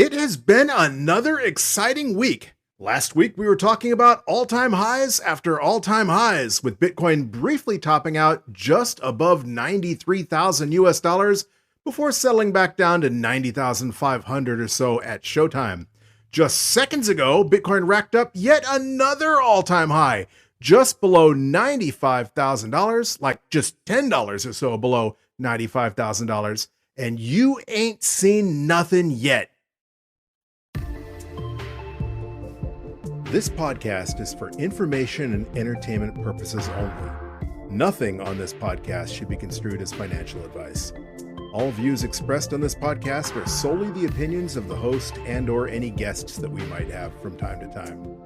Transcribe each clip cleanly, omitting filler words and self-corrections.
It has been another exciting week. Last week, we were talking about all-time highs after all-time highs, with Bitcoin briefly topping out just above 93,000 US dollars before settling back down to 90,500 or so at showtime. Just seconds ago, Bitcoin racked up yet another all-time high, just below $95,000, like just $10 or so below $95,000, and you ain't seen nothing yet. This podcast is for information and entertainment purposes only. Nothing on this podcast should be construed as financial advice. All views expressed on this podcast are solely the opinions of the host and/or any guests that we might have from time to time.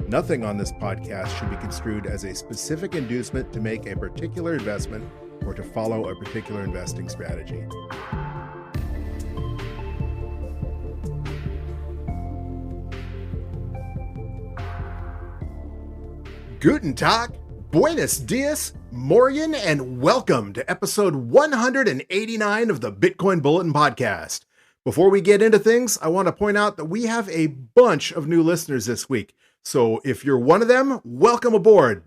Nothing on this podcast should be construed as a specific inducement to make a particular investment or to follow a particular investing strategy. Guten Tag, Buenos Dias, Morgen, and welcome to episode 189 of the Bitcoin Bulletin Podcast. Before we get into things, I want to point out that we have a bunch of new listeners this week. So if you're one of them, welcome aboard.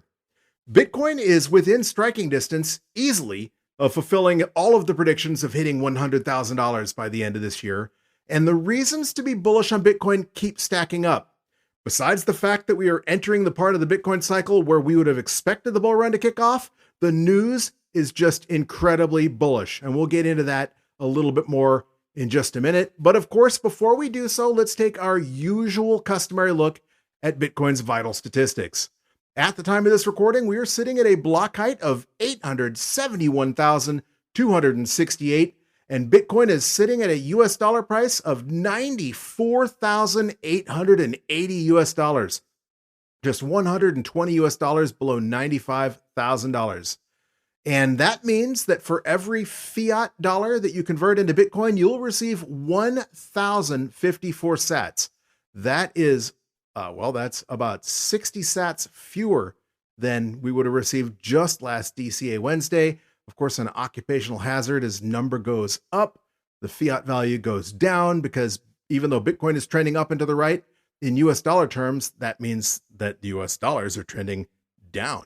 Bitcoin is within striking distance easily of fulfilling all of the predictions of hitting $100,000 by the end of this year. And the reasons to be bullish on Bitcoin keep stacking up. Besides the fact that we are entering the part of the Bitcoin cycle where we would have expected the bull run to kick off, the news is just incredibly bullish. And we'll get into that a little bit more in just a minute. But of course, before we do so, let's take our usual customary look at Bitcoin's vital statistics. At the time of this recording, we are sitting at a block height of 871,268. And Bitcoin is sitting at a US dollar price of 94,880 US dollars, just 120 US dollars below $95,000. And that means that for every fiat dollar that you convert into Bitcoin, you'll receive 1,054 sats. That is, that's about 60 sats fewer than we would have received just last DCA Wednesday. Of course, an occupational hazard, as number goes up, the fiat value goes down, because even though Bitcoin is trending up and to the right, in US dollar terms, that means that the US dollars are trending down.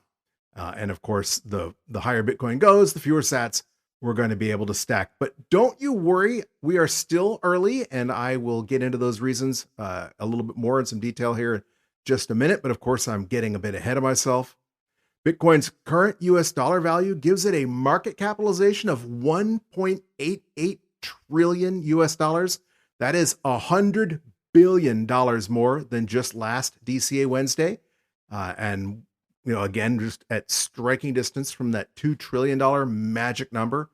And of course, the higher Bitcoin goes, the fewer sats we're going to be able to stack. But don't you worry, we are still early, and I will get into those reasons a little bit more in some detail here in just a minute. But of course, I'm getting a bit ahead of myself. Bitcoin's current US dollar value gives it a market capitalization of $1.88 trillion US dollars. That is $100 billion more than just last DCA Wednesday. And, again, just at striking distance from that $2 trillion magic number.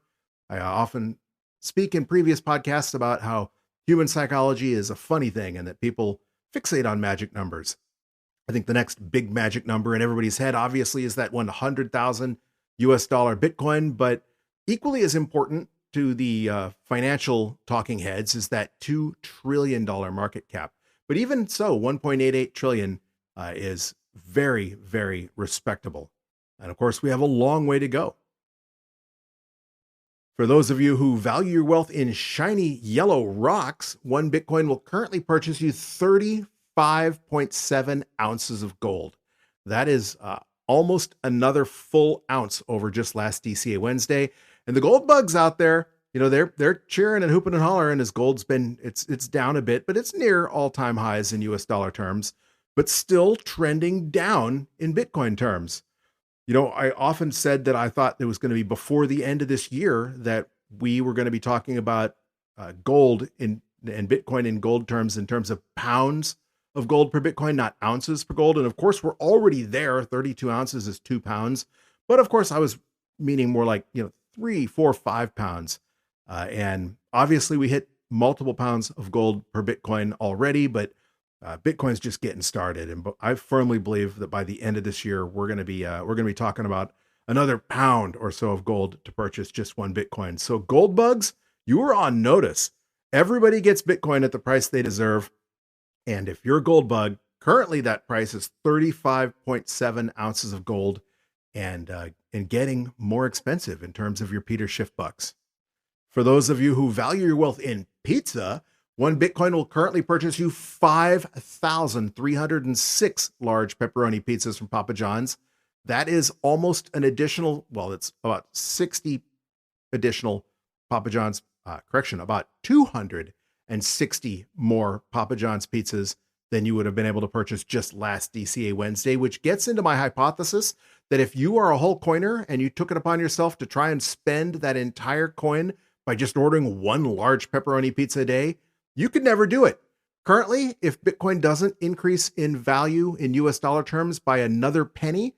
I often speak in previous podcasts about how human psychology is a funny thing and that people fixate on magic numbers. I think the next big magic number in everybody's head, obviously, is that 100,000 US dollar Bitcoin. But equally as important to the financial talking heads is that $2 trillion market cap. But even so, 1.88 trillion is very, very respectable. And of course, we have a long way to go. For those of you who value your wealth in shiny yellow rocks, one Bitcoin will currently purchase you 35.7 ounces of gold. That is almost another full ounce over just last DCA Wednesday. And the gold bugs out there, they're cheering and hooping and hollering as gold's been, it's down a bit, but it's near all-time highs in US dollar terms, but still trending down in Bitcoin terms. I often said that I thought it was going to be before the end of this year that we were going to be talking about gold and Bitcoin in gold terms, in terms of pounds of gold per Bitcoin, not ounces per gold. And of course, we're already there. 32 ounces is 2 pounds. But of course, I was meaning more like, 3, 4, 5 pounds. And obviously, we hit multiple pounds of gold per Bitcoin already, but Bitcoin's just getting started. And I firmly believe that by the end of this year, we're going to be talking about another pound or so of gold to purchase just one Bitcoin. So gold bugs, you are on notice. Everybody gets Bitcoin at the price they deserve. And if you're a gold bug, currently that price is 35.7 ounces of gold, and getting more expensive in terms of your Peter Schiff bucks. For those of you who value your wealth in pizza, One Bitcoin will currently purchase you 5,306 large pepperoni pizzas from Papa John's. That is almost an additional, well, it's about 60 additional Papa John's, about 260 more Papa John's pizzas than you would have been able to purchase just last DCA Wednesday, which gets into my hypothesis that if you are a whole coiner and you took it upon yourself to try and spend that entire coin by just ordering one large pepperoni pizza a day, you could never do it. Currently, if Bitcoin doesn't increase in value in US dollar terms by another penny,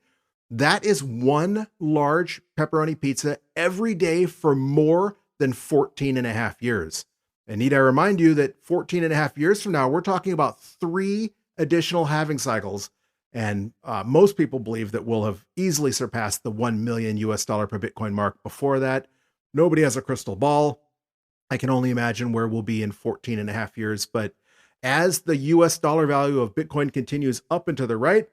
that is one large pepperoni pizza every day for more than 14 and a half years. And need I remind you that 14 and a half years from now, we're talking about 3 additional halving cycles. And most people believe that we'll have easily surpassed the 1 million US dollar per Bitcoin mark before that. Nobody has a crystal ball. I can only imagine where we'll be in 14 and a half years. But as the US dollar value of Bitcoin continues up and to the right,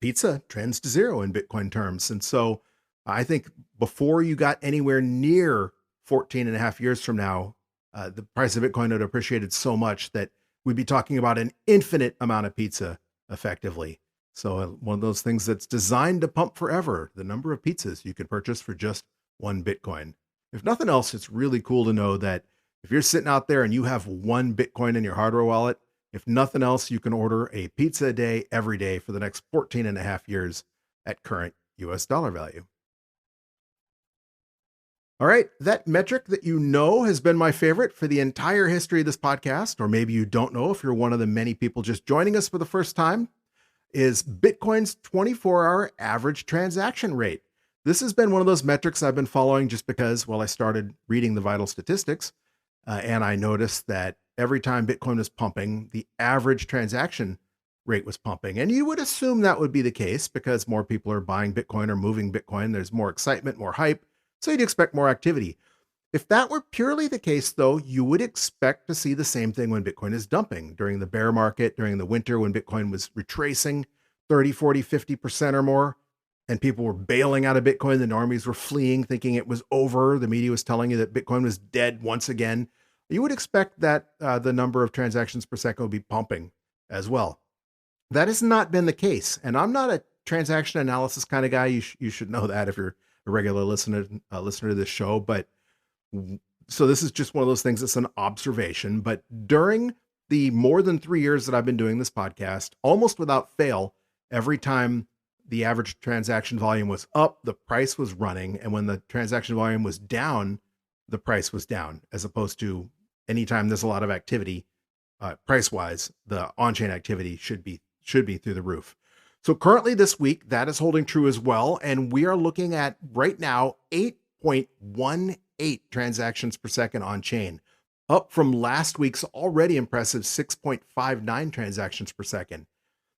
pizza trends to zero in Bitcoin terms. And so I think before you got anywhere near 14 and a half years from now, the price of Bitcoin had appreciated so much that we'd be talking about an infinite amount of pizza effectively. So one of those things that's designed to pump forever, the number of pizzas you could purchase for just one Bitcoin. If nothing else, it's really cool to know that if you're sitting out there and you have one Bitcoin in your hardware wallet, if nothing else, you can order a pizza a day every day for the next 14 and a half years at current US dollar value. All right, that metric that you know has been my favorite for the entire history of this podcast, or maybe you don't know if you're one of the many people just joining us for the first time, is Bitcoin's 24-hour average transaction rate. This has been one of those metrics I've been following just because, well, I started reading the vital statistics, and I noticed that every time Bitcoin was pumping, the average transaction rate was pumping. And you would assume that would be the case because more people are buying Bitcoin or moving Bitcoin. There's more excitement, more hype. So you'd expect more activity. If that were purely the case, though, you would expect to see the same thing when Bitcoin is dumping. During the bear market, during the winter, when Bitcoin was retracing 30, 40, 50% or more, and people were bailing out of Bitcoin, the normies were fleeing, thinking it was over. The media was telling you that Bitcoin was dead once again. You would expect that the number of transactions per second would be pumping as well. That has not been the case. And I'm not a transaction analysis kind of guy. You should know that if you're a regular listener to this show. But so this is just one of those things that's an observation. But during the more than 3 years that I've been doing this podcast, almost without fail, every time the average transaction volume was up, the price was running. And when the transaction volume was down, the price was down, as opposed to anytime there's a lot of activity, price-wise, the on-chain activity should be through the roof. So currently this week, that is holding true as well. And we are looking at right now 8.18 transactions per second on chain, up from last week's already impressive 6.59 transactions per second.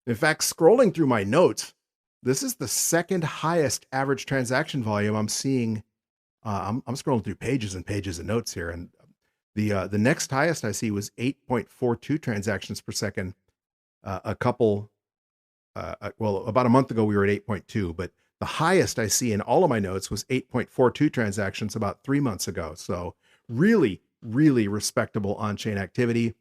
In fact, scrolling through my notes, this is the second highest average transaction volume I'm seeing. I'm scrolling through pages and pages of notes here, and the next highest I see was 8.42 transactions per second. About a month ago we were at 8.2, but the highest I see in all of my notes was 8.42 transactions about 3 months ago. So really, really respectable on-chain activity.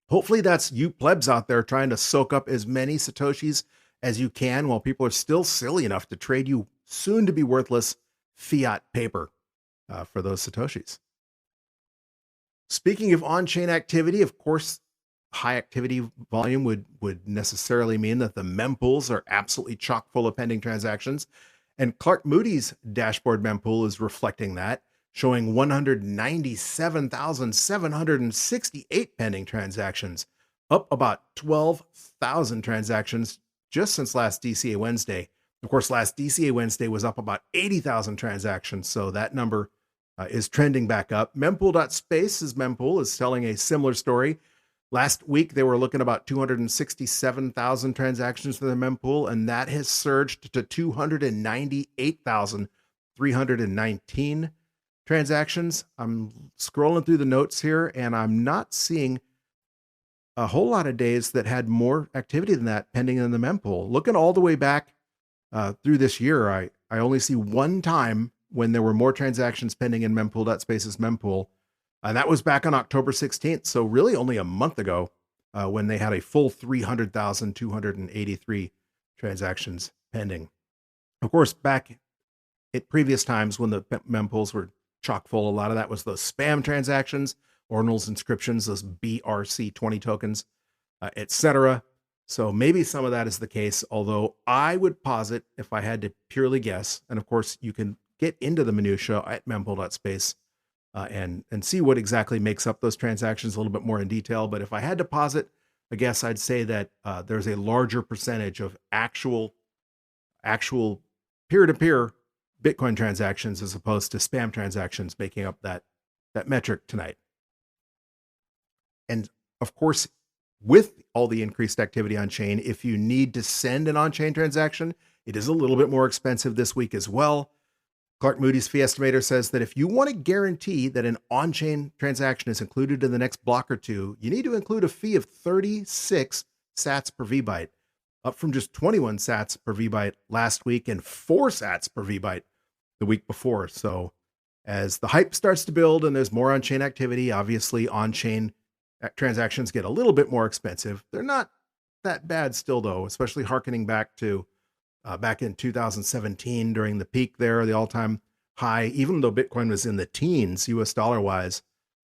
Hopefully that's you plebs out there trying to soak up as many Satoshis as you can while people are still silly enough to trade you soon to be worthless fiat paper for those Satoshis. Speaking of on-chain activity, of course, high activity volume would necessarily mean that the mempools are absolutely chock full of pending transactions. And Clark Moody's dashboard mempool is reflecting that, showing 197,768 pending transactions, up about 12,000 transactions just since last DCA Wednesday. Of course, last DCA Wednesday was up about 80,000 transactions, so that number is trending back up. Mempool.space's mempool is telling a similar story. Last week, they were looking about 267,000 transactions for the mempool, and that has surged to 298,319 transactions. I'm scrolling through the notes here, and I'm not seeing a whole lot of days that had more activity than that pending in the mempool. Looking all the way back through this year, I only see one time when there were more transactions pending in mempool.space's mempool And that was back on October 16th. So really only a month ago when they had a full 300,283 transactions pending. Of course, back at previous times when the mempools were chock full, a lot of that was those spam transactions, ordinals, inscriptions, those BRC20 tokens, etc. So maybe some of that is the case, although I would posit, if I had to purely guess, and of course you can get into the minutia at mempool.space and see what exactly makes up those transactions a little bit more in detail. But if I had to posit a guess, I'd say that there's a larger percentage of actual peer-to-peer Bitcoin transactions as opposed to spam transactions making up that metric tonight. And of course, with all the increased activity on chain, if you need to send an on-chain transaction, it is a little bit more expensive this week as well. Clark Moody's fee estimator says that if you want to guarantee that an on-chain transaction is included in the next block or two, you need to include a fee of 36 sats per VByte, up from just 21 sats per VByte last week and 4 sats per VByte the week before. So as the hype starts to build and there's more on-chain activity, obviously on-chain transactions get a little bit more expensive. They're not that bad still, though, especially harkening back to back in 2017 during the peak there, the all-time high. Even though Bitcoin was in the teens US dollar wise,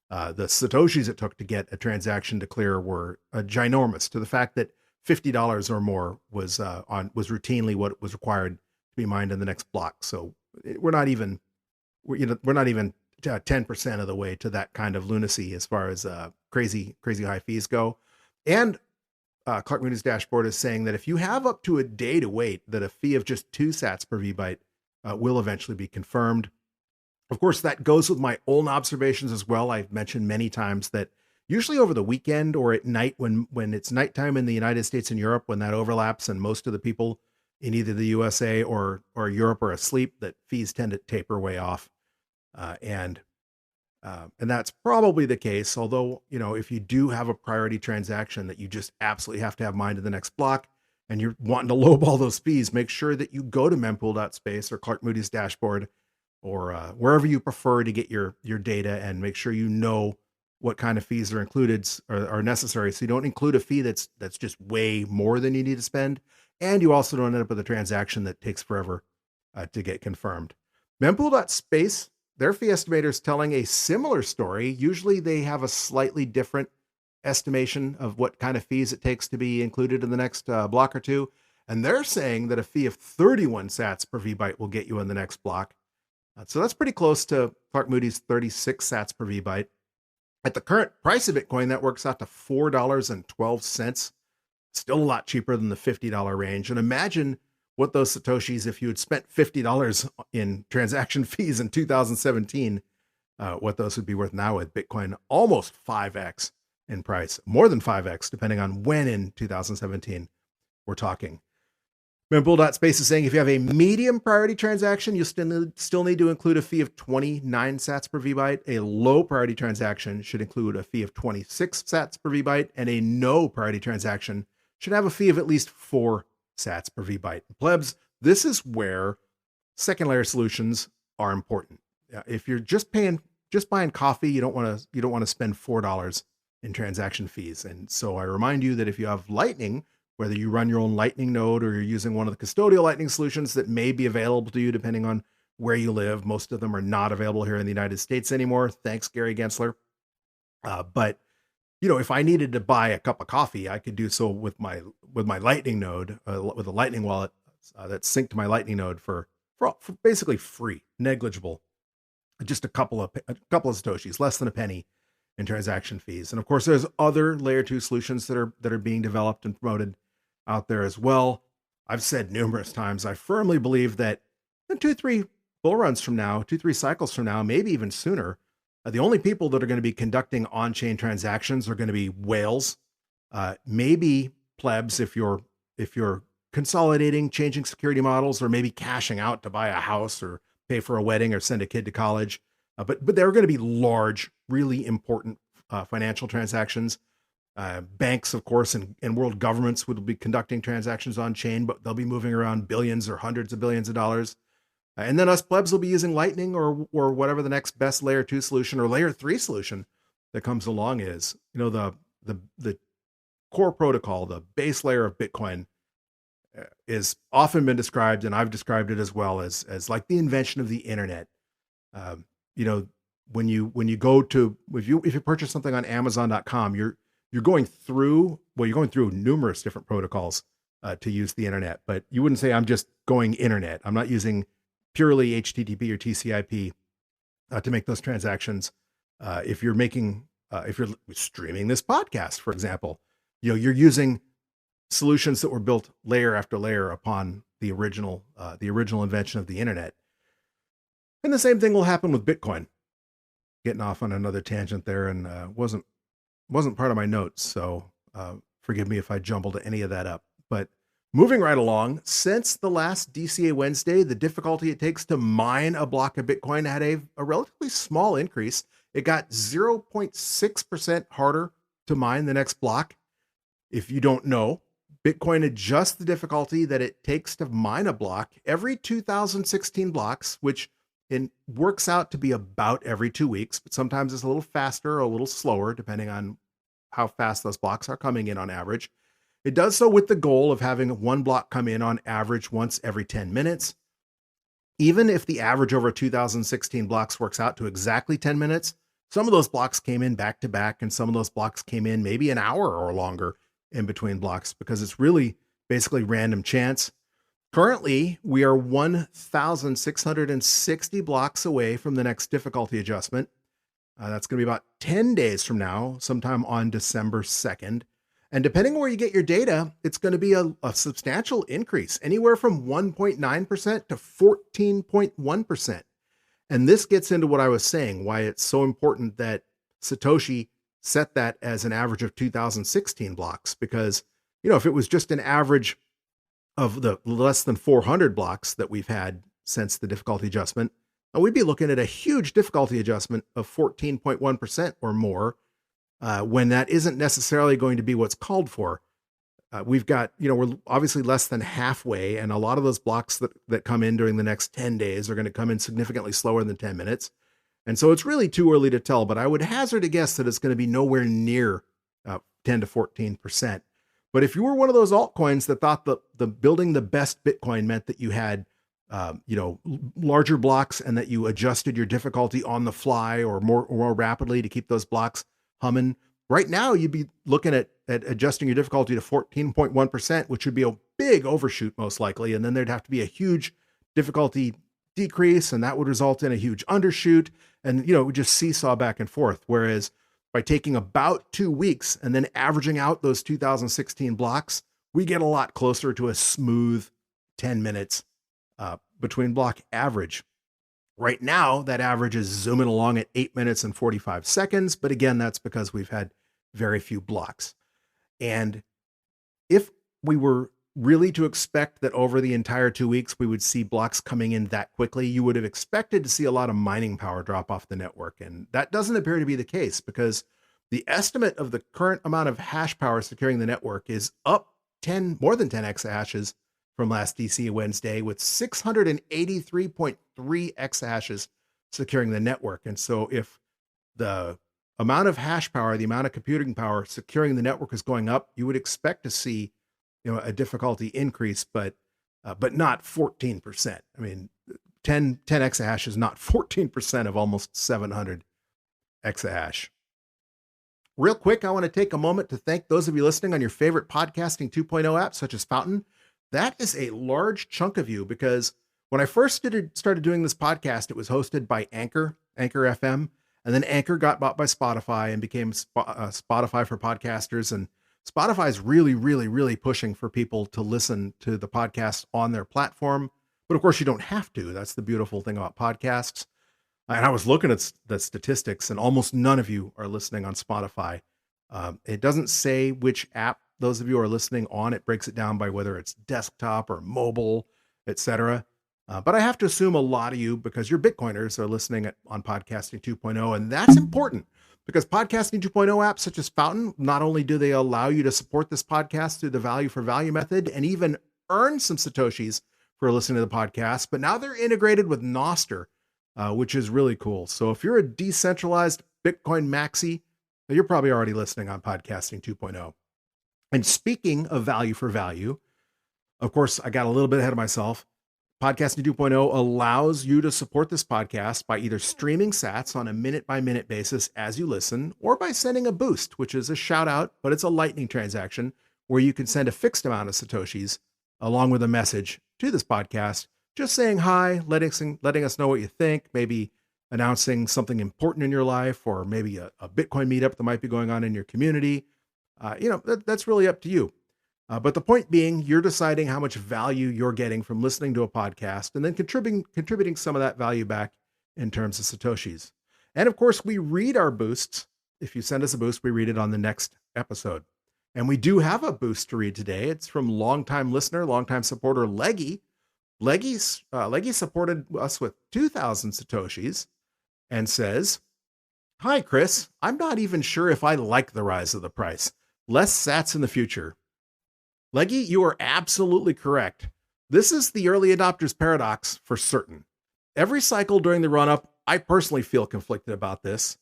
the Satoshis it took to get a transaction to clear were ginormous, to the fact that $50 or more was routinely what was required to be mined in the next block. So we're not even 10% of the way to that kind of lunacy as far as crazy high fees go. And Clark Moody's dashboard is saying that if you have up to a day to wait, that a fee of just 2 sats per VByte will eventually be confirmed. Of course, that goes with my own observations as well. I've mentioned many times that usually over the weekend or at night when it's nighttime in the United States and Europe, when that overlaps and most of the people in either the USA or Europe are asleep, that fees tend to taper way off. And that's probably the case. Although, if you do have a priority transaction that you just absolutely have to have mined in the next block and you're wanting to lowball those fees, make sure that you go to mempool.space or Clark Moody's dashboard or wherever you prefer to get your data, and make sure you know what kind of fees are included or are necessary. So you don't include a fee that's just way more than you need to spend. And you also don't end up with a transaction that takes forever to get confirmed. Mempool.space, their fee estimator is telling a similar story. Usually they have a slightly different estimation of what kind of fees it takes to be included in the next block or two. And they're saying that a fee of 31 sats per VByte will get you in the next block. So that's pretty close to Clark Moody's 36 sats per VByte. At the current price of Bitcoin, that works out to $4.12. Still a lot cheaper than the $50 range. And imagine what those Satoshis, if you had spent $50 in transaction fees in 2017, what those would be worth now with Bitcoin almost 5x in price, more than 5x, depending on when in 2017 we're talking. Mempool.space is saying if you have a medium priority transaction, you still need to include a fee of 29 sats per VByte. A low priority transaction should include a fee of 26 sats per VByte, and a no priority transaction should have a fee of at least 4 sats per VByte. Plebs, this is where second layer solutions are important. If you're just buying coffee, you don't want to spend $4 in transaction fees. And so I remind you that if you have Lightning, whether you run your own Lightning node or you're using one of the custodial Lightning solutions that may be available to you depending on where you live, most of them are not available here in the United States anymore. Thanks, Gary Gensler. But if I needed to buy a cup of coffee, I could do so with my Lightning node, with a Lightning wallet that's synced to my Lightning node for basically free, negligible, just a couple of Satoshis, less than a penny in transaction fees. And of course, there's other layer 2 solutions that are being developed and promoted out there as well. I've said numerous times, I firmly believe that 2-3 bull runs from now, 2-3 cycles from now, maybe even sooner, the only people that are going to be conducting on-chain transactions are going to be whales, maybe plebs if you're consolidating, changing security models, or maybe cashing out to buy a house or pay for a wedding or send a kid to college. But there are going to be large, really important financial transactions. Banks, of course, and world governments would be conducting transactions on chain, but they'll be moving around billions or hundreds of billions of dollars. And then us plebs will be using Lightning or whatever the next best layer 2 solution or layer 3 solution that comes along is. The core protocol, the base layer of Bitcoin, is often been described, and I've described it as well, as like the invention of the internet. You know, when you go to, if you purchase something on Amazon.com, you're going through numerous different protocols to use the internet, but you wouldn't say I'm just going internet. I'm not using purely HTTP or TCP to make those transactions. If you're streaming this podcast, for example, you're using solutions that were built layer after layer upon the original invention of the internet. And the same thing will happen with Bitcoin. Getting off on another tangent there, and wasn't part of my notes, so forgive me if I jumbled any of that up. But moving right along, since the last DCA Wednesday, the difficulty it takes to mine a block of Bitcoin had a relatively small increase. It got 0.6% harder to mine the next block. If you don't know, Bitcoin adjusts the difficulty that it takes to mine a block every 2016 blocks, which works out to be about every 2 weeks, but sometimes it's a little faster or a little slower, depending on how fast those blocks are coming in on average. It does so with the goal of having one block come in on average once every 10 minutes. Even if the average over 2016 blocks works out to exactly 10 minutes, some of those blocks came in back to back, and some of those blocks came in maybe an hour or longer in between blocks, because it's really basically random chance. Currently, we are 1,660 blocks away from the next difficulty adjustment. That's going to be about 10 days from now, sometime on December 2nd. And depending on where you get your data, it's going to be a substantial increase, anywhere from 1.9% to 14.1%. And this gets into what I was saying, why it's so important that Satoshi set that as an average of 2016 blocks, because, if it was just an average of the less than 400 blocks that we've had since the difficulty adjustment, we'd be looking at a huge difficulty adjustment of 14.1% or more, when that isn't necessarily going to be what's called for. We've got, we're obviously less than halfway, and a lot of those blocks that come in during the next 10 days are going to come in significantly slower than 10 minutes. And so it's really too early to tell, but I would hazard a guess that it's going to be nowhere near 10 to 14%. But if you were one of those altcoins that thought the building the best Bitcoin meant that you had, larger blocks, and that you adjusted your difficulty on the fly or more rapidly to keep those blocks humming, right now you'd be looking at adjusting your difficulty to 14.1%, which would be a big overshoot most likely. And then there'd have to be a huge difficulty decrease, and that would result in a huge undershoot. And, it would just seesaw back and forth. Whereas by taking about 2 weeks and then averaging out those 2016 blocks, we get a lot closer to a smooth 10 minutes between block average. Right now, that average is zooming along at 8 minutes and 45 seconds. But again, that's because we've had very few blocks. And if we were really to expect that over the entire 2 weeks, we would see blocks coming in that quickly, you would have expected to see a lot of mining power drop off the network. And that doesn't appear to be the case, because the estimate of the current amount of hash power securing the network is up more than 10 exahashes from last DCA Wednesday, with 683.3 exahashes securing the network. And so if the amount of hash power, the amount of computing power securing the network is going up, you would expect to see a difficulty increase, but not 14%. I mean, 10 exahash is not 14% of almost 700 exahash. Real quick, I want to take a moment to thank those of you listening on your favorite podcasting 2.0 apps, such as Fountain. That is a large chunk of you, because when I first started doing this podcast, it was hosted by Anchor FM, and then Anchor got bought by Spotify and became Spotify for podcasters. And Spotify is really, really, really pushing for people to listen to the podcast on their platform. But of course, you don't have to. That's the beautiful thing about podcasts. And I was looking at the statistics, and almost none of you are listening on Spotify. It doesn't say which app those of you are listening on. It breaks it down by whether it's desktop or mobile, etc. But I have to assume a lot of you, because you're Bitcoiners, are listening on Podcasting 2.0. And that's important, because Podcasting 2.0 apps such as Fountain, not only do they allow you to support this podcast through the value for value method and even earn some Satoshis for listening to the podcast, but now they're integrated with Nostr, which is really cool. So if you're a decentralized Bitcoin maxi, you're probably already listening on Podcasting 2.0. And speaking of value for value, of course, I got a little bit ahead of myself. Podcasting 2.0 allows you to support this podcast by either streaming sats on a minute-by-minute basis as you listen, or by sending a boost, which is a shout-out, but it's a Lightning transaction where you can send a fixed amount of Satoshis along with a message to this podcast, just saying hi, letting us know what you think, maybe announcing something important in your life, or maybe a Bitcoin meetup that might be going on in your community. That's really up to you. But the point being, you're deciding how much value you're getting from listening to a podcast and then contributing some of that value back in terms of Satoshis. And of course, we read our boosts. If you send us a boost, we read it on the next episode. And we do have a boost to read today. It's from longtime listener, longtime supporter, Leggy. Leggy supported us with 2,000 Satoshis and says, "Hi, Chris. I'm not even sure if I like the rise of the price. Less sats in the future." Leggy, you are absolutely correct. This is the early adopters paradox for certain. Every cycle during the run-up, I personally feel conflicted about this.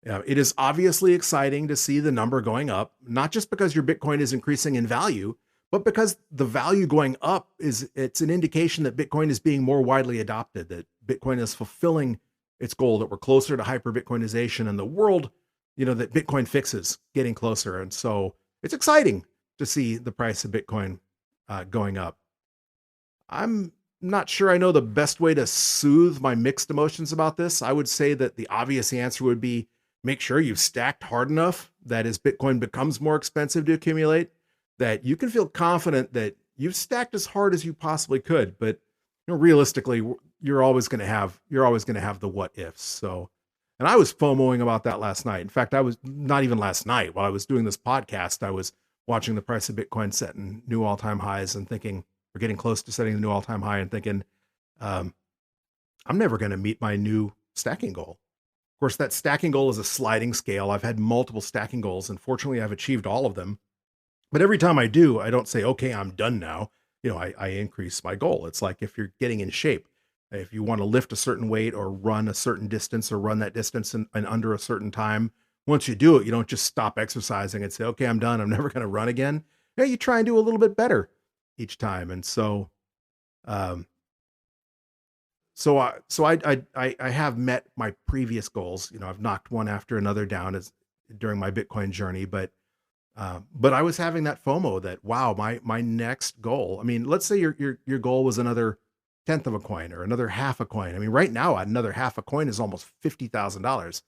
It is obviously exciting to see the number going up, not just because your Bitcoin is increasing in value, but because the value going up it's an indication that Bitcoin is being more widely adopted, that Bitcoin is fulfilling its goal, that we're closer to hyper-Bitcoinization and the world, that Bitcoin fixes getting closer. And so it's exciting to see the price of Bitcoin going up. I'm not sure I know the best way to soothe my mixed emotions about this. I would say that the obvious answer would be make sure you've stacked hard enough that as Bitcoin becomes more expensive to accumulate, that you can feel confident that you've stacked as hard as you possibly could. But realistically, you're always going to have the what ifs. So, and I was FOMOing about that last night. In fact, I was not even last night while I was doing this podcast, I was watching the price of Bitcoin setting new all-time highs and thinking, we're getting close to setting the new all-time high, and thinking, I'm never going to meet my new stacking goal. Of course, that stacking goal is a sliding scale. I've had multiple stacking goals, and fortunately I've achieved all of them. But every time I do, I don't say, okay, I'm done now. I increase my goal. It's like if you're getting in shape, if you want to lift a certain weight or run a certain distance or run that distance in under a certain time, once you do it, you don't just stop exercising and say, okay, I'm done. I'm never going to run again. You try and do a little bit better each time. And so, I have met my previous goals. I've knocked one after another down during my Bitcoin journey, but I was having that FOMO that, wow, my next goal. I mean, let's say your goal was another tenth of a coin or another half a coin. I mean, right now, another half a coin is almost $50,000.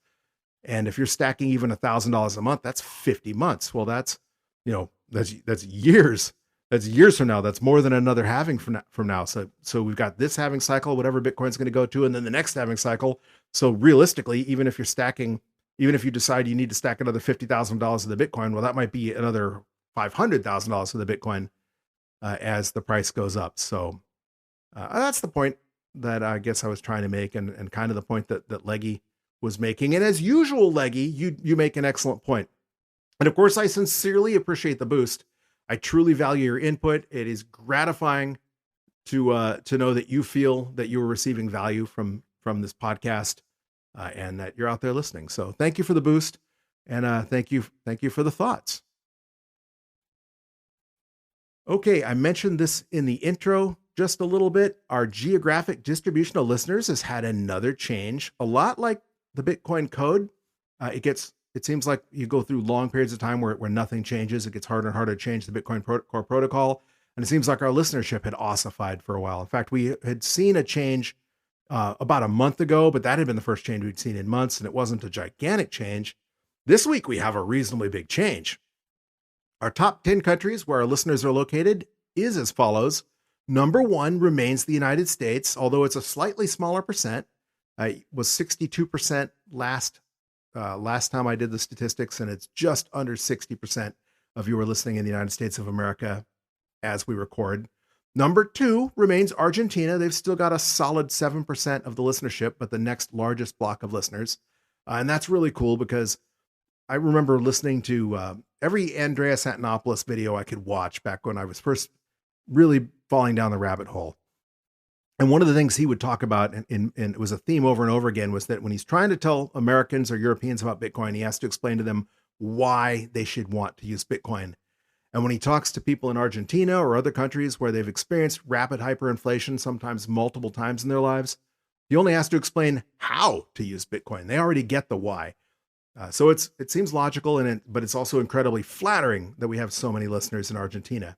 And if you're stacking even $1,000 a month, that's 50 months. Well, that's years. That's years from now. That's more than another halving from now. So we've got this halving cycle, whatever Bitcoin's going to go to, and then the next halving cycle. So realistically, even if you decide you need to stack another $50,000 of the Bitcoin, well, that might be another $500,000 of the Bitcoin as the price goes up. So that's the point that I guess I was trying to make, and kind of the point that Leggy was making. And as usual, Leggy, you make an excellent point. And of course, I sincerely appreciate the boost. I truly value your input. It is gratifying to know that you feel that you are receiving value from this podcast and that you're out there listening. So thank you for the boost, and thank you for the thoughts. Okay, I mentioned this in the intro just a little bit. Our geographic distribution of listeners has had another change, a lot like the Bitcoin code. It seems like you go through long periods of time where nothing changes. It gets harder and harder to change the Bitcoin core protocol. And it seems like our listenership had ossified for a while. In fact, we had seen a change about a month ago, but that had been the first change we'd seen in months, and it wasn't a gigantic change. This week, we have a reasonably big change. Our top 10 countries where our listeners are located is as follows. Number 1 remains the United States, although it's a slightly smaller percent. It was 62% last time I did the statistics, and it's just under 60% of you are listening in the United States of America as we record. Number 2 remains Argentina. They've still got a solid 7% of the listenership, but the next largest block of listeners. And that's really cool because I remember listening to every Andreas Antonopoulos video I could watch back when I was first really falling down the rabbit hole. And one of the things he would talk about, and it was a theme over and over again, was that when he's trying to tell Americans or Europeans about Bitcoin, he has to explain to them why they should want to use Bitcoin. And when he talks to people in Argentina or other countries where they've experienced rapid hyperinflation, sometimes multiple times in their lives, he only has to explain how to use Bitcoin. They already get the why. So it seems logical, but it's also incredibly flattering that we have so many listeners in Argentina.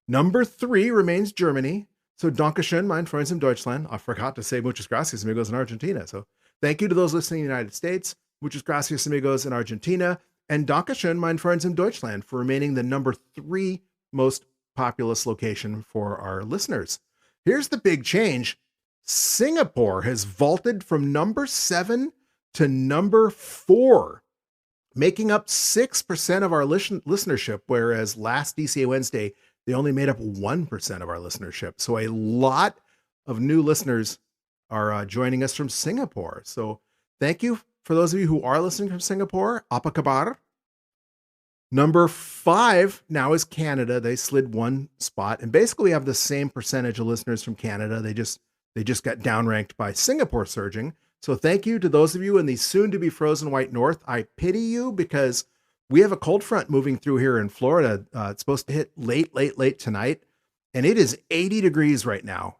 Number 3 remains Germany. So Dankeschön, mein Freund in Deutschland. I forgot to say muchas gracias, amigos, in Argentina. So thank you to those listening in the United States. Muchas gracias, amigos, in Argentina. And Dankeschön, mein Freund in Deutschland, for remaining the number 3 most populous location for our listeners. Here's the big change. Singapore has vaulted from number 7 to number 4, making up 6% of our listenership, whereas last DCA Wednesday, they only made up 1% of our listenership. So a lot of new listeners are joining us from Singapore. So thank you for those of you who are listening from Singapore. Apa kabar? Number 5 now is Canada. They slid 1 spot, and basically we have the same percentage of listeners from Canada. They just got dowranked by Singapore surging. So thank you to those of you in the soon-to-be frozen white north. I pity you because we have a cold front moving through here in Florida. It's supposed to hit late tonight, and it is 80 degrees right now.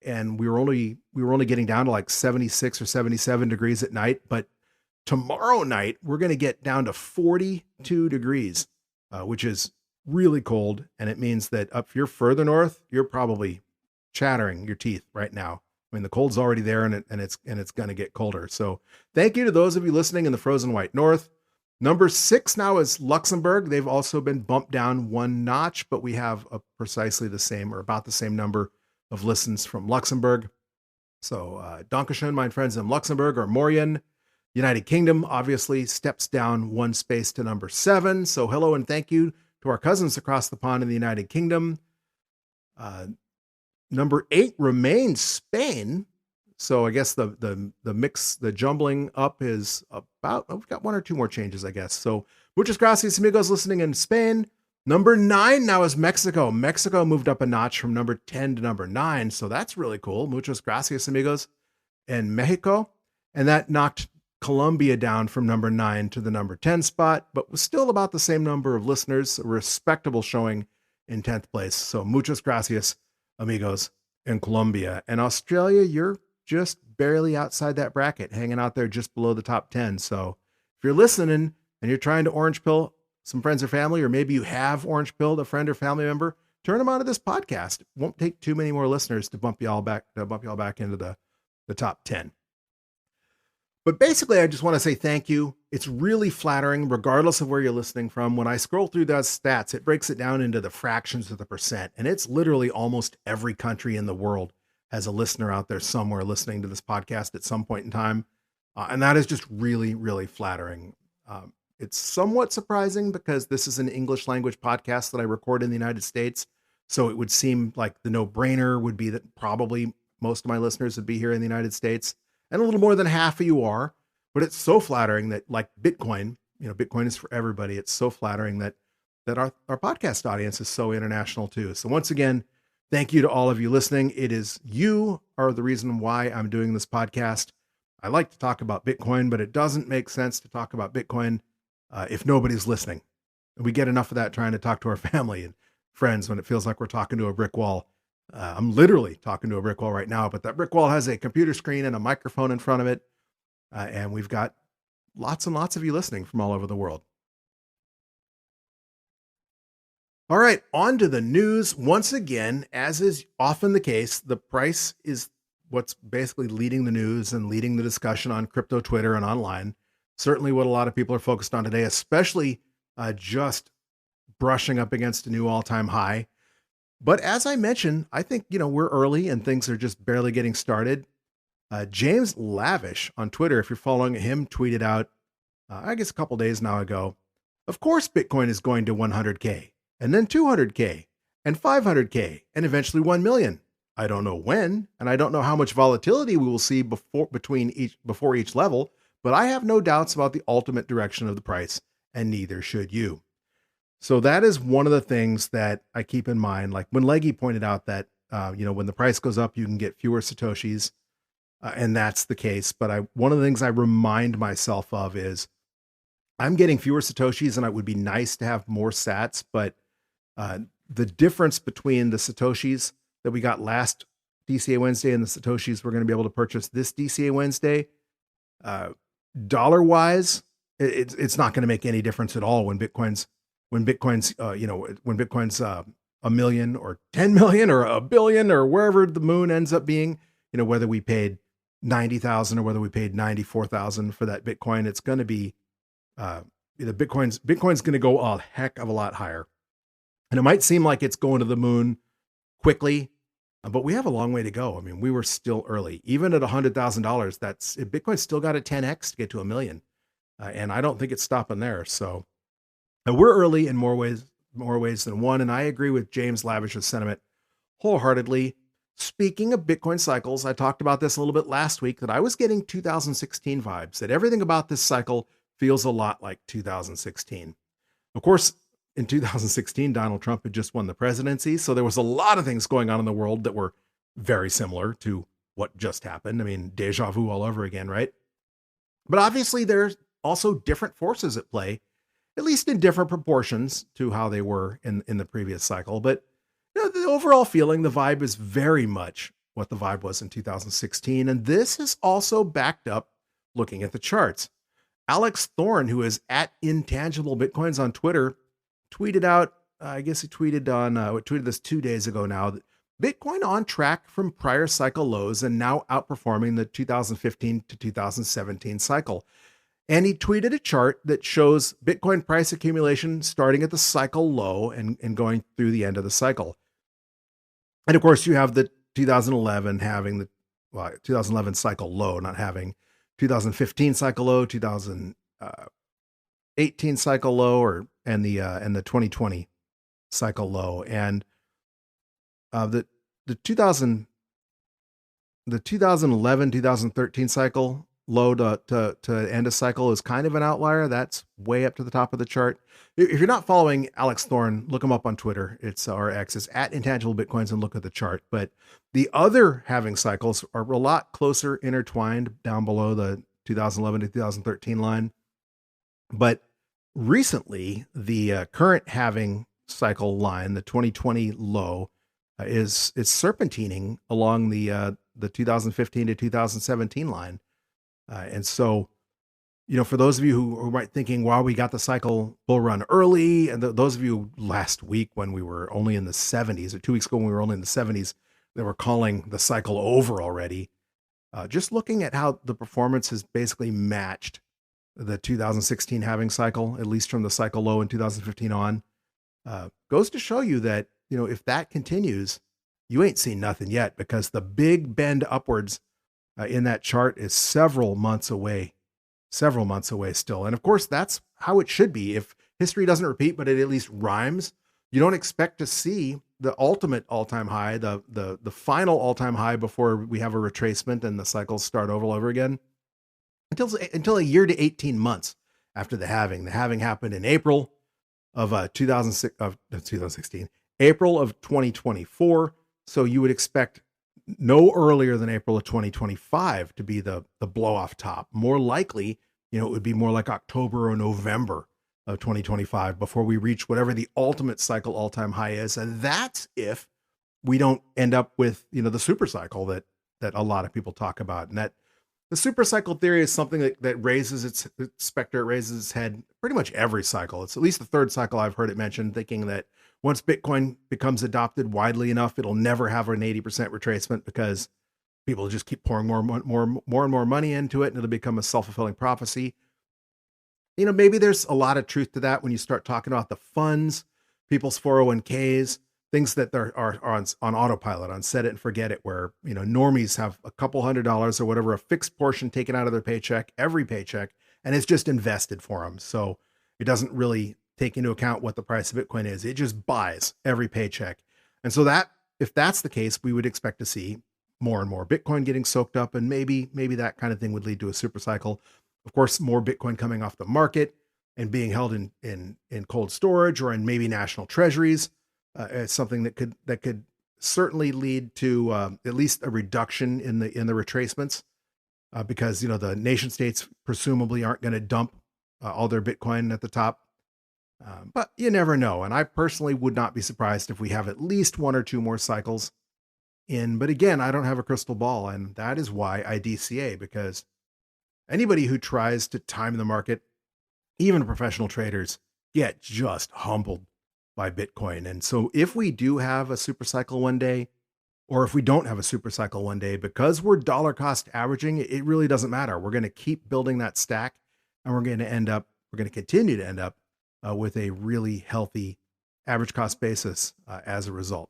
And we were only getting down to like 76 or 77 degrees at night. But tomorrow night we're going to get down to 42 degrees, which is really cold, and it means that if you're further north, you're probably chattering your teeth right now. I mean, the cold's already there, and it's going to get colder. So thank you to those of you listening in the frozen white north. Number 6 now is Luxembourg. They've also been bumped down 1 notch, but we have precisely the same or about the same number of listens from Luxembourg. So Dankeschön, mein friends in Luxembourg, or Morien. United Kingdom obviously steps down 1 space to number 7. So hello and thank you to our cousins across the pond in the United Kingdom. Number 8 remains Spain. So I guess the mix, the jumbling up is about, we've got 1 or 2 more changes, I guess. So muchas gracias, amigos, listening in Spain. Number 9 now is Mexico. Mexico moved up a notch from number 10 to number 9. So that's really cool. Muchas gracias, amigos, in Mexico. And that knocked Colombia down from number 9 to the number 10 spot, but was still about the same number of listeners, a respectable showing in 10th place. So muchas gracias, amigos, in Colombia. And Australia, you're just barely outside that bracket, hanging out there just below the top 10. So if you're listening and you're trying to orange pill some friends or family, or maybe you have orange pilled a friend or family member, turn them onto this podcast. It won't take too many more listeners to bump you all back into the top 10. But basically, I just want to say thank you. It's really flattering, regardless of where you're listening from. When I scroll through those stats, it breaks it down into the fractions of the percent. And it's literally almost every country in the world has a listener out there somewhere listening to this podcast at some point in time. And that is just really, really flattering. It's somewhat surprising because this is an English language podcast that I record in the United States. So it would seem like the no-brainer would be that probably most of my listeners would be here in the United States. And a little more than half of you are, but it's so flattering that, like Bitcoin, Bitcoin is for everybody. It's so flattering that our podcast audience is so international too. So once again, thank you to all of you listening. You are the reason why I'm doing this podcast. I like to talk about Bitcoin, but it doesn't make sense to talk about Bitcoin if nobody's listening. And we get enough of that trying to talk to our family and friends when it feels like we're talking to a brick wall. I'm literally talking to a brick wall right now, but that brick wall has a computer screen and a microphone in front of it. And we've got lots and lots of you listening from all over the world. All right, on to the news. Once again, as is often the case, the price is what's basically leading the news and leading the discussion on crypto Twitter and online. Certainly what a lot of people are focused on today, especially just brushing up against a new all-time high. But as I mentioned, I think, we're early and things are just barely getting started. James Lavish on Twitter, if you're following him, tweeted out, I guess a couple days now ago, of course Bitcoin is going to 100K, and then 200K, and 500K, and eventually 1 million. I don't know when, and I don't know how much volatility we will see before each level, but I have no doubts about the ultimate direction of the price, and neither should you. So that is one of the things that I keep in mind. Like when Leggy pointed out that When the price goes up, you can get fewer Satoshis, and that's the case. But one of the things I remind myself of is I'm getting fewer Satoshis, and it would be nice to have more sats, but the difference between the Satoshis that we got last DCA Wednesday and the Satoshis we're going to be able to purchase this DCA Wednesday, dollar wise, it's not going to make any difference at all when Bitcoin's a million or 10 million or a billion or wherever the moon ends up being, whether we paid 90,000 or whether we paid 94,000 for that Bitcoin, it's going to be, Bitcoin's going to go a heck of a lot higher. And it might seem like it's going to the moon quickly, but we have a long way to go. I mean, we were still early. Even at $100,000, Bitcoin's still got a 10x to get to a million. And I don't think it's stopping there. So we're early in more ways than one. And I agree with James Lavish's sentiment wholeheartedly. Speaking of Bitcoin cycles, I talked about this a little bit last week, that I was getting 2016 vibes, that everything about this cycle feels a lot like 2016. Of course, in 2016, Donald Trump had just won the presidency. So there was a lot of things going on in the world that were very similar to what just happened. I mean, deja vu all over again, right? But obviously there's also different forces at play, at least in different proportions to how they were in the previous cycle. But the overall feeling, the vibe is very much what the vibe was in 2016. And this is also backed up looking at the charts. Alex Thorne, who is at Intangible Bitcoins on Twitter, tweeted out, tweeted this 2 days ago now, that Bitcoin on track from prior cycle lows and now outperforming the 2015 to 2017 cycle. And he tweeted a chart that shows Bitcoin price accumulation starting at the cycle low and going through the end of the cycle. And of course, you have the 2011 cycle low, not having 2015 cycle low, 2018 cycle low, and the 2020 cycle low. And the 2011 2013 cycle low to end a cycle is kind of an outlier. That's way up to the top of the chart. If you're not following Alex Thorne, look him up on Twitter. It's at Intangible Bitcoins, and look at the chart. But the other halving cycles are a lot closer intertwined down below the 2011 to 2013 line. But recently, the current halving cycle line, the 2020 low, is serpentining along the 2015 to 2017 line. And so, for those of you who might thinking, wow, we got the cycle bull run early, and those of you last week when we were only in the 70s, or 2 weeks ago when we were only in the 70s, they were calling the cycle over already. Just looking at how the performance has basically matched the 2016 halving cycle, at least from the cycle low in 2015 on, goes to show you that, if that continues, you ain't seen nothing yet, because the big bend upwards in that chart is several months away still. And of course, that's how it should be. If history doesn't repeat, but it at least rhymes, you don't expect to see the ultimate all-time high, the final all-time high before we have a retracement and the cycles start over again, until a year to 18 months after the halving. The halving happened in April of 2016, April of 2024. So you would expect no earlier than April of 2025 to be the blow off top. More likely, it would be more like October or November of 2025 before we reach whatever the ultimate cycle all-time high is. And that's if we don't end up with, the super cycle that a lot of people talk about. And that the super cycle theory is something that raises its specter, it raises its head pretty much every cycle. It's at least the third cycle I've heard it mentioned, thinking that once Bitcoin becomes adopted widely enough, it'll never have an 80% retracement, because people just keep pouring more and more money into it, and it'll become a self-fulfilling prophecy. Maybe there's a lot of truth to that when you start talking about the funds, people's 401ks, things that are on autopilot, on set it and forget it, where, normies have a couple $100s or whatever, a fixed portion taken out of their paycheck, every paycheck, and it's just invested for them. So it doesn't really take into account what the price of Bitcoin is. It just buys every paycheck. And so that, if that's the case, we would expect to see more and more Bitcoin getting soaked up, and maybe that kind of thing would lead to a super cycle. Of course, more Bitcoin coming off the market and being held in cold storage or in maybe national treasuries. It's something that could certainly lead to at least a reduction in the retracements, because the nation states presumably aren't going to dump all their Bitcoin at the top. But you never know. And I personally would not be surprised if we have at least one or two more cycles in. But again, I don't have a crystal ball. And that is why I DCA, because anybody who tries to time the market, even professional traders, get just humbled by Bitcoin. And so if we do have a super cycle one day, or if we don't have a super cycle one day, because we're dollar cost averaging, it really doesn't matter. We're going to keep building that stack, and we're going to continue to end up with a really healthy average cost basis as a result.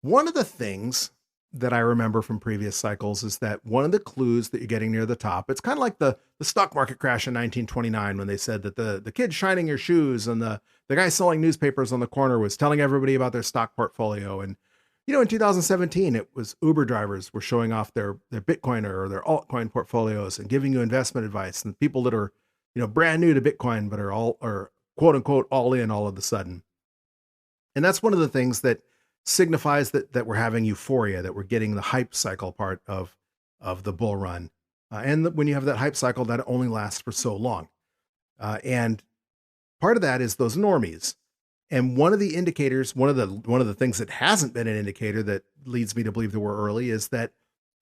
One of the things that I remember from previous cycles is that one of the clues that you're getting near the top, it's kind of like the stock market crash in 1929, when they said that the kid shining your shoes and the guy selling newspapers on the corner was telling everybody about their stock portfolio. And, in 2017, it was Uber drivers were showing off their Bitcoin or their altcoin portfolios and giving you investment advice. And people that are, brand new to Bitcoin, but are quote unquote all in all of a sudden. And that's one of the things that signifies that we're having euphoria, that we're getting the hype cycle part of the bull run. And when you have that hype cycle, that only lasts for so long. And part of that is those normies. And one of the indicators, one of the things that hasn't been an indicator that leads me to believe that we're early, is that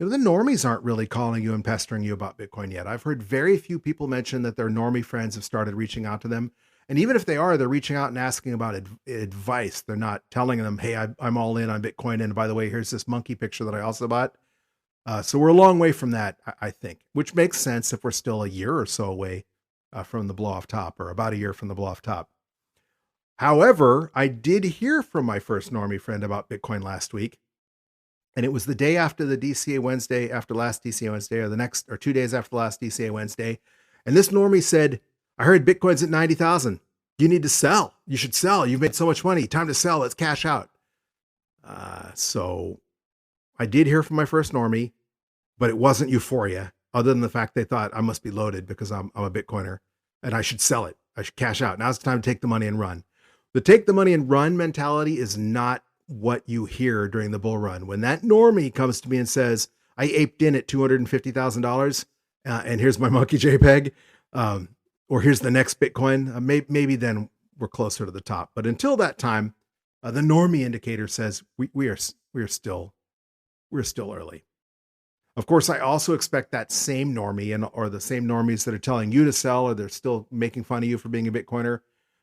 the normies aren't really calling you and pestering you about Bitcoin yet. I've heard very few people mention that their normie friends have started reaching out to them. And even if they are, they're reaching out and asking about advice. They're not telling them, hey, I'm all in on Bitcoin. And by the way, here's this monkey picture that I also bought. So we're a long way from that, I think, which makes sense if we're still a year or so away from the blow off top, or about a year from the blow off top. However, I did hear from my first normie friend about Bitcoin last week. And it was the day after the DCA Wednesday, after last DCA Wednesday, or 2 days after the last DCA Wednesday. And this normie said, I heard Bitcoin's at 90,000. You need to sell. You should sell. You've made so much money. Time to sell. Let's cash out. So I did hear from my first normie, but it wasn't euphoria, other than the fact they thought I must be loaded because I'm a Bitcoiner and I should sell it. I should cash out. Now's the time to take the money and run. The take the money and run mentality is not what you hear during the bull run. When that normie comes to me and says, I aped in at $250,000 and here's my monkey JPEG, or here's the next Bitcoin, maybe then we're closer to the top. But until that time, the normie indicator says we're still early. Of course, I also expect that same normie or the same normies that are telling you to sell, or they're still making fun of you for being a Bitcoiner.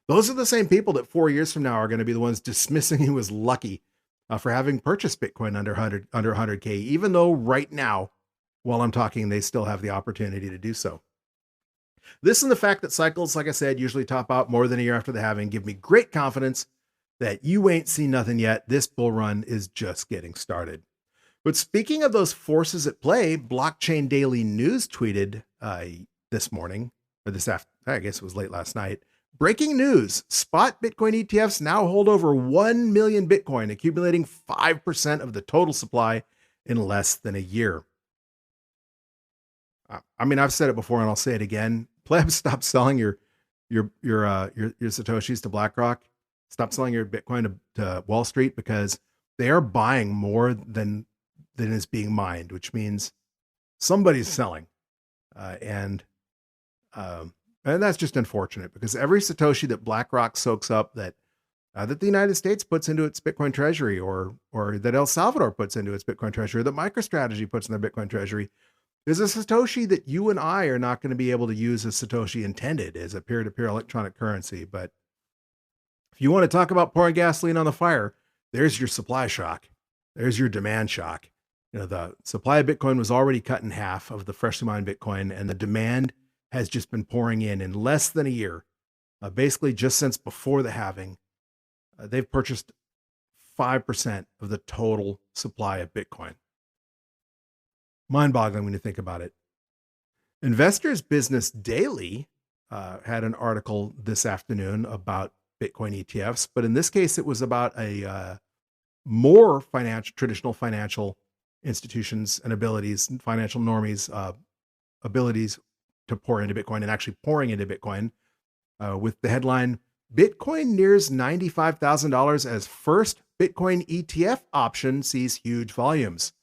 Those are the same people that 4 years from now are going to be the ones dismissing you as lucky for having purchased Bitcoin under 100K, even though right now, while I'm talking, they still have the opportunity to do so. This and the fact that cycles, like I said, usually top out more than a year after the halving, give me great confidence that you ain't seen nothing yet. This bull run is just getting started. But speaking of those forces at play, Blockchain Daily News tweeted this morning, or this after, I guess it was late last night. Breaking news, spot Bitcoin ETFs now hold over 1 million Bitcoin, accumulating 5% of the total supply in less than a year. I mean, I've said it before and I'll say it again. Plebs, stop selling your Satoshis to BlackRock. Stop selling your Bitcoin to Wall Street, because they are buying more than is being mined, which means somebody's selling. And that's just unfortunate, because every Satoshi that BlackRock soaks up that the United States puts into its Bitcoin treasury, or that El Salvador puts into its Bitcoin treasury, that MicroStrategy puts in their Bitcoin treasury, is a Satoshi that you and I are not going to be able to use as Satoshi intended, as a peer-to-peer electronic currency. But if you want to talk about pouring gasoline on the fire, there's your supply shock. There's your demand shock. The supply of Bitcoin was already cut in half of the freshly mined Bitcoin, and the demand has just been pouring in less than a year. Basically, just since before the halving, they've purchased 5% of the total supply of Bitcoin. Mind-boggling when you think about it. Investors Business Daily had an article this afternoon about Bitcoin ETFs, but in this case, it was about a more traditional financial institutions and abilities, financial normies, abilities to pour into Bitcoin, and actually pouring into Bitcoin, with the headline, Bitcoin nears $95,000 as first Bitcoin ETF option sees huge volumes.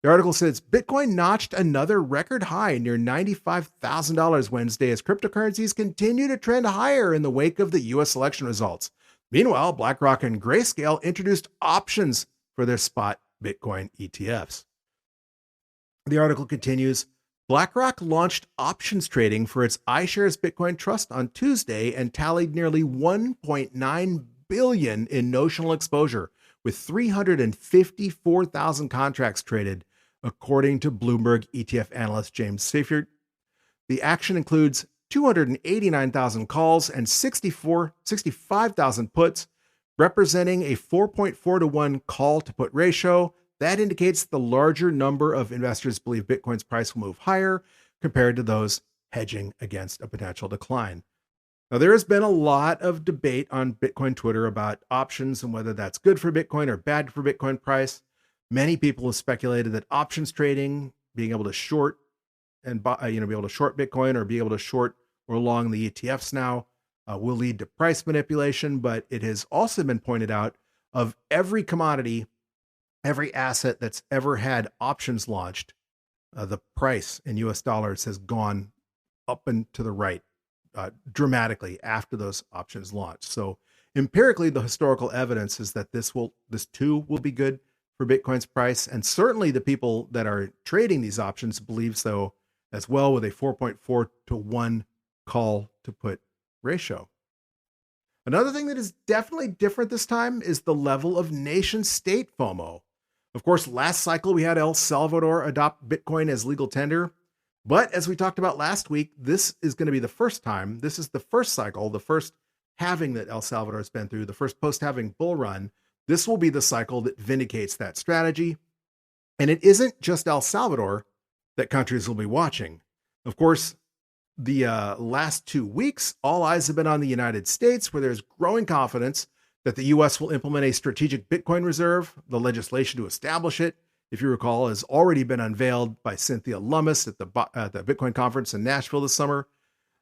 The article says Bitcoin notched another record high near $95,000 Wednesday as cryptocurrencies continue to trend higher in the wake of the U.S. election results. Meanwhile, BlackRock and Grayscale introduced options for their spot Bitcoin ETFs. The article continues, BlackRock launched options trading for its iShares Bitcoin Trust on Tuesday and tallied nearly $1.9 billion in notional exposure, with 354,000 contracts traded, according to Bloomberg ETF analyst James Seyffert. The action includes 289,000 calls and 65,000 puts, representing a 4.4 to 1 call to put ratio. That indicates the larger number of investors believe Bitcoin's price will move higher compared to those hedging against a potential decline. Now, there has been a lot of debate on Bitcoin Twitter about options and whether that's good for Bitcoin or bad for Bitcoin price. Many people have speculated that options trading, being able to short and buy, be able to short Bitcoin or be able to short or long the ETFs now, will lead to price manipulation. But it has also been pointed out of every commodity, every asset that's ever had options launched, the price in US dollars has gone up and to the right dramatically after those options launched. So empirically, the historical evidence is that this too will be good for Bitcoin's price. And certainly the people that are trading these options believe so as well, with a 4.4 to 1 call to put ratio. Another thing that is definitely different this time is the level of nation state FOMO. Of course, last cycle we had El Salvador adopt Bitcoin as legal tender. But as we talked about last week, this is going to be the first time. This is the first cycle, the first halving that El Salvador has been through, the first post-halving bull run. This will be the cycle that vindicates that strategy. And it isn't just El Salvador that countries will be watching. Of course, the last 2 weeks, all eyes have been on the United States, where there's growing confidence that the U.S. will implement a strategic Bitcoin reserve. The legislation to establish it, if you recall, has already been unveiled by Cynthia Lummis at the Bitcoin conference in Nashville this summer.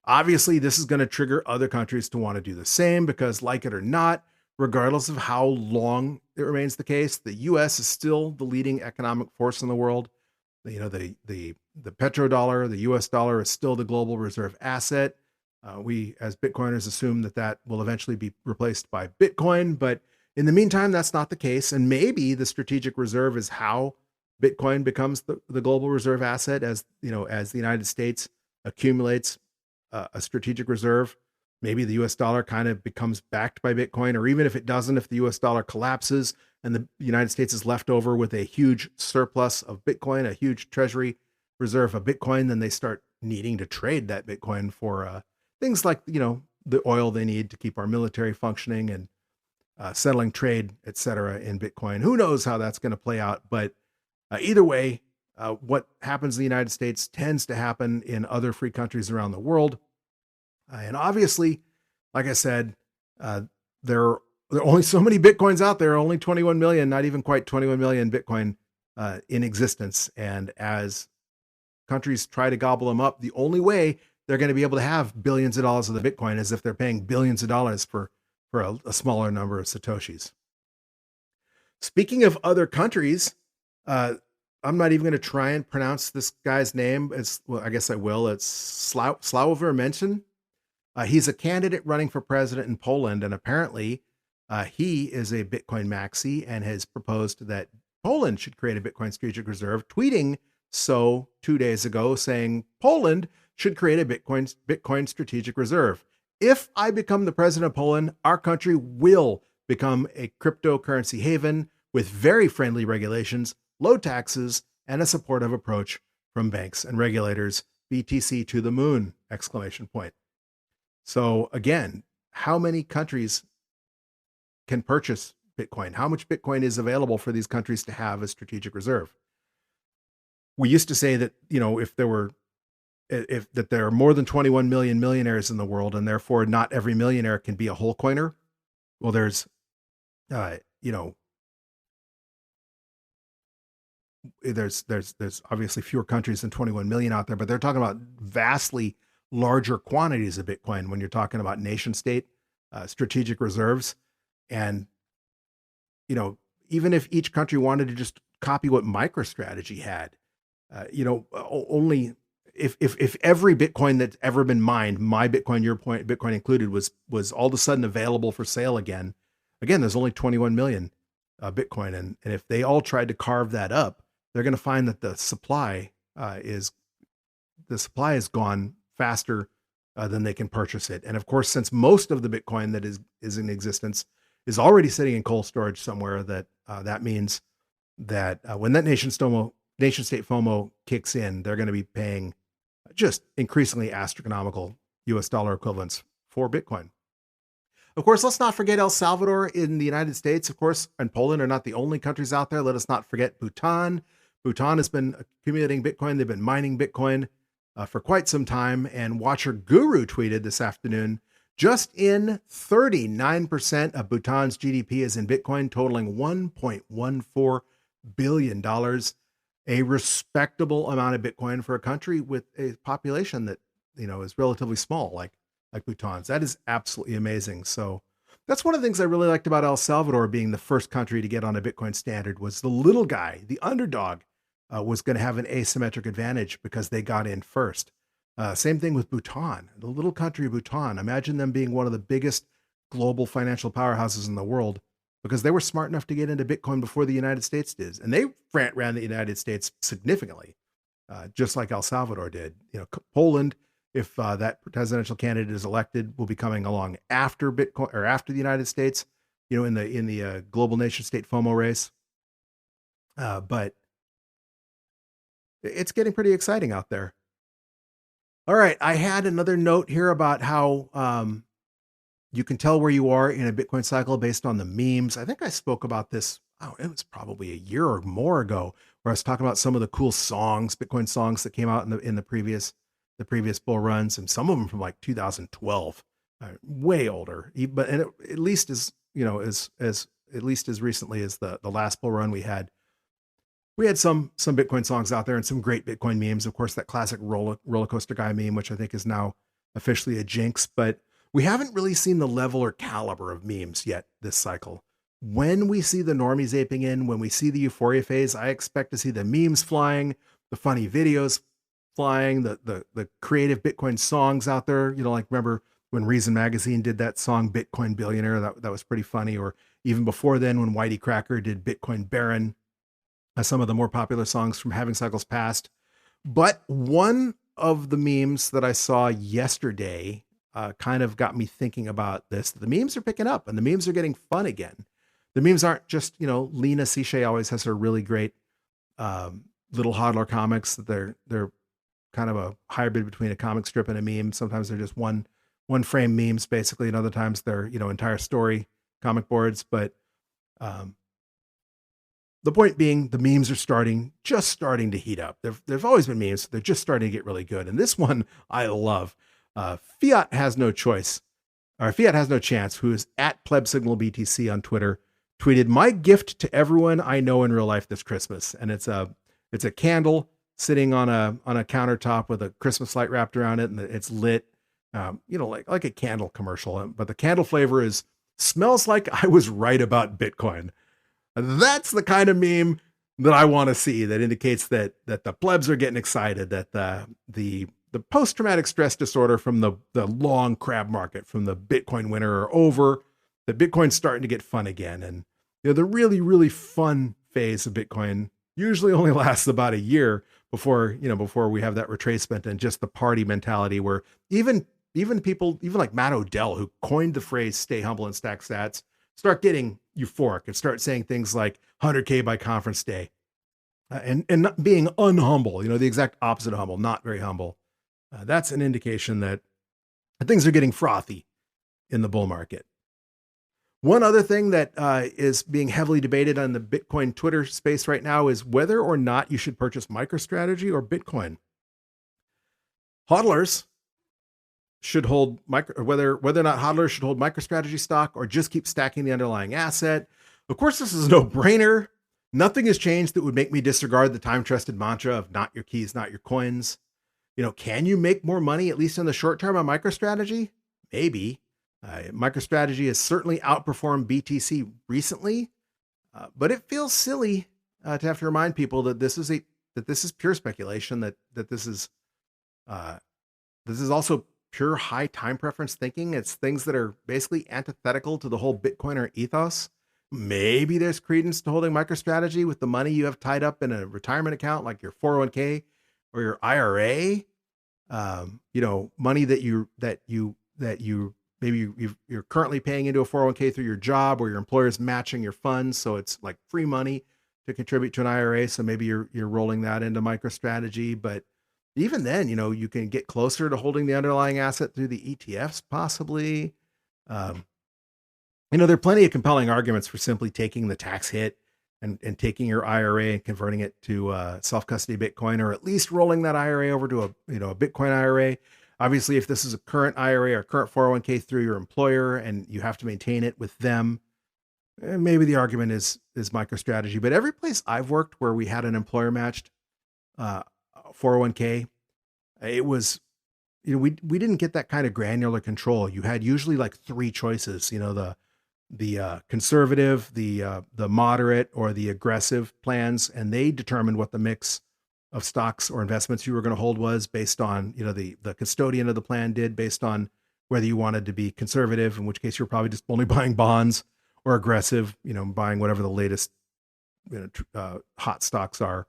Obviously, this is going to trigger other countries to want to do the same because, like it or not, regardless of how long it remains the case, the U.S. is still the leading economic force in the world. You know, the petrodollar, the U.S. dollar, is still the global reserve asset. We, as Bitcoiners, assume that will eventually be replaced by Bitcoin, but in the meantime, that's not the case. And maybe the strategic reserve is how Bitcoin becomes the global reserve asset, as the United States accumulates a strategic reserve. Maybe the US dollar kind of becomes backed by Bitcoin, or even if it doesn't, if the US dollar collapses and the United States is left over with a huge surplus of Bitcoin, a huge treasury reserve of Bitcoin, then they start needing to trade that Bitcoin for things like, the oil they need to keep our military functioning and settling trade, et cetera, in Bitcoin. Who knows how that's going to play out? But either way, what happens in the United States tends to happen in other free countries around the world. And obviously, like I said, there are only so many Bitcoins out there, only 21 million, not even quite 21 million Bitcoin in existence. And as countries try to gobble them up, the only way they're going to be able to have billions of dollars of the Bitcoin is if they're paying billions of dollars for a smaller number of Satoshis. Speaking of other countries, I'm not even going to try and pronounce this guy's name. I guess I will. It's Sławomir Mencen. He's a candidate running for president in Poland, and apparently he is a Bitcoin maxi and has proposed that Poland should create a Bitcoin strategic reserve, tweeting so 2 days ago, saying Poland should create a Bitcoin strategic reserve. If I become the president of Poland, our country will become a cryptocurrency haven with very friendly regulations, low taxes, and a supportive approach from banks and regulators. BTC to the moon! ! So again, how many countries can purchase Bitcoin? How much Bitcoin is available for these countries to have a strategic reserve? We used to say that, if there are more than 21 million millionaires in the world, and therefore not every millionaire can be a whole coiner. Well, there's obviously fewer countries than 21 million out there, but they're talking about vastly larger quantities of Bitcoin when you're talking about nation state strategic reserves. And, even if each country wanted to just copy what MicroStrategy had, only if every Bitcoin that's ever been mined, my Bitcoin, your point, Bitcoin included, was all of a sudden available for sale again, there's only 21 million Bitcoin. And if they all tried to carve that up, they're going to find that the supply is gone faster than they can purchase it. And of course, since most of the Bitcoin that is in existence is already sitting in cold storage somewhere, that means that when that nation state FOMO kicks in, they're going to be paying just increasingly astronomical US dollar equivalents for Bitcoin. Of course, let's not forget El Salvador in the United States, of course, and Poland are not the only countries out there. Let us not forget Bhutan. Bhutan has been accumulating Bitcoin. They've been mining Bitcoin for quite some time. And Watcher Guru tweeted this afternoon, just in 39% of Bhutan's GDP is in Bitcoin, totaling $1.14 billion, a respectable amount of Bitcoin for a country with a population that, is relatively small, like Bhutan's. That is absolutely amazing. So that's one of the things I really liked about El Salvador being the first country to get on a Bitcoin standard, was the little guy, the underdog, was going to have an asymmetric advantage because they got in first. Same thing with Bhutan, the little country of Bhutan. Imagine them being one of the biggest global financial powerhouses in the world because they were smart enough to get into Bitcoin before the United States did. And they ran the United States significantly, just like El Salvador did. Poland, if that presidential candidate is elected, will be coming along after Bitcoin or after the United States, in the global nation state FOMO race. But it's getting pretty exciting out there. All right. I had another note here about how you can tell where you are in a Bitcoin cycle based on the memes. I think I spoke about this. It was probably a year or more ago, where I was talking about some of the cool songs, Bitcoin songs that came out in the previous bull runs, and some of them from like 2012, way older. But at least as recently as the last bull run we had some Bitcoin songs out there and some great Bitcoin memes. Of course, that classic roller coaster guy meme, which I think is now officially a jinx, but we haven't really seen the level or caliber of memes yet this cycle. When we see the normies aping in, when we see the euphoria phase, I expect to see the memes flying, the funny videos flying, the creative Bitcoin songs out there. Remember when Reason Magazine did that song Bitcoin Billionaire? That was pretty funny. Or even before then, when Whitey Cracker did Bitcoin Baron, some of the more popular songs from Having Cycles Past. But one of the memes that I saw yesterday kind of got me thinking about this. The memes are picking up and the memes are getting fun again. The memes aren't just, Lena Sichet always has her really great little hodler comics. They're kind of a hybrid between a comic strip and a meme. Sometimes they're just one frame memes basically, and other times they're, entire story comic boards. But the point being, the memes are just starting to heat up. There've always been memes. They're just starting to get really good. And this one I love. Fiat has no choice, or Fiat has no chance, who is at PlebSignalBTC on Twitter, tweeted, "My gift to everyone I know in real life this Christmas." And it's a candle sitting on a countertop with a Christmas light wrapped around it, and it's lit, like a candle commercial. But the candle flavor is "Smells like I was right about Bitcoin." That's the kind of meme that I want to see, that indicates that the plebs are getting excited, that the post-traumatic stress disorder from the long crab market from the Bitcoin winter are over, that Bitcoin's starting to get fun again. And the really, really fun phase of Bitcoin usually only lasts about a year before we have that retracement and just the party mentality, where even people, even like Matt Odell, who coined the phrase "stay humble and stack sats," start getting euphoric and start saying things like 100K by conference day, and not being unhumble, the exact opposite of humble, not very humble. That's an indication that things are getting frothy in the bull market. One other thing that is being heavily debated on the Bitcoin Twitter space right now is whether or not you should purchase MicroStrategy or Bitcoin. Hodlers should hold whether or not hodlers should hold MicroStrategy stock or just keep stacking the underlying asset. Of course, this is a no-brainer. Nothing has changed that would make me disregard the time-trusted mantra of "not your keys, not your coins." Can you make more money, at least in the short term, on MicroStrategy? Maybe. MicroStrategy has certainly outperformed BTC recently, but it feels silly to have to remind people that this is pure speculation. That uh, this is also pure high time preference thinking. It's things that are basically antithetical to the whole Bitcoiner ethos. Maybe there's credence to holding MicroStrategy with the money you have tied up in a retirement account like your 401k or your IRA. Money that you maybe you're currently paying into a 401k through your job, or your employer's matching your funds, so it's like free money to contribute to an IRA. So maybe you're rolling that into MicroStrategy. But even then, you can get closer to holding the underlying asset through the ETFs, possibly. Um, there are plenty of compelling arguments for simply taking the tax hit and taking your IRA and converting it to self-custody Bitcoin, or at least rolling that IRA over to a Bitcoin IRA. Obviously, if this is a current IRA or current 401k through your employer and you have to maintain it with them, maybe the argument is MicroStrategy. But every place I've worked where we had an employer matched 401k, it was, we didn't get that kind of granular control. You had usually like three choices, the conservative, the moderate, or the aggressive plans, and they determined what the mix of stocks or investments you were going to hold was based on, the custodian of the plan did, based on whether you wanted to be conservative, in which case you're probably just only buying bonds, or aggressive, buying whatever the latest hot stocks are.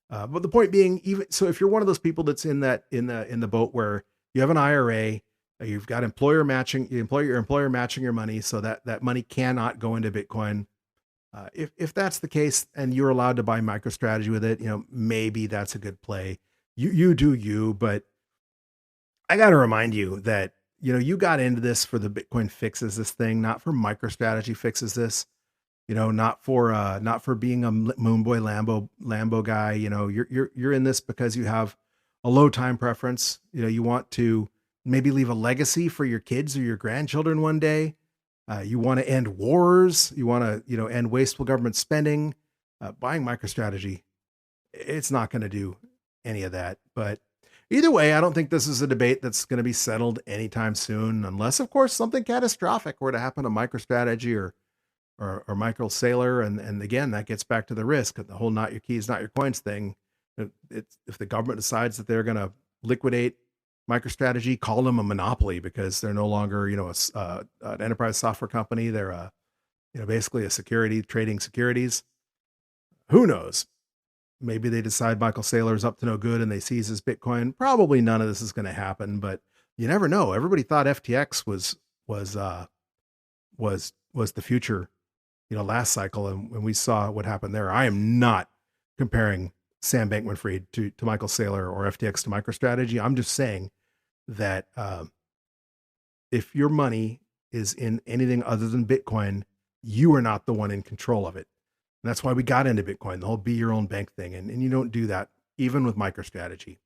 But the point being, even so, if you're one of those people that's in the boat where you have an IRA, you've got your employer matching your money, so that money cannot go into Bitcoin. If that's the case and you're allowed to buy MicroStrategy with it, maybe that's a good play. You do you, but I got to remind you that, you got into this for the Bitcoin fixes this thing, not for MicroStrategy fixes this, not for being a Moonboy Lambo guy. You're in this because you have a low time preference. You want to maybe leave a legacy for your kids or your grandchildren one day. You want to end wars. You want to, end wasteful government spending. Buying MicroStrategy, it's not going to do any of that. But either way, I don't think this is a debate that's going to be settled anytime soon, unless, of course, something catastrophic were to happen to MicroStrategy or Michael Saylor. And again, that gets back to the risk, the whole not your keys, not your coins thing. If the government decides that they're going to liquidate MicroStrategy, call them a monopoly because they're no longer, an enterprise software company. They're basically a security trading securities. Who knows? Maybe they decide Michael Saylor's up to no good and they seize his Bitcoin. Probably none of this is going to happen, but you never know. Everybody thought FTX was the future, last cycle, and when we saw what happened there. I am not comparing Sam Bankman-Fried to Michael Saylor or FTX to MicroStrategy. I'm just saying that if your money is in anything other than Bitcoin, you are not the one in control of it. And that's why we got into Bitcoin, the whole be your own bank thing. And you don't do that even with MicroStrategy.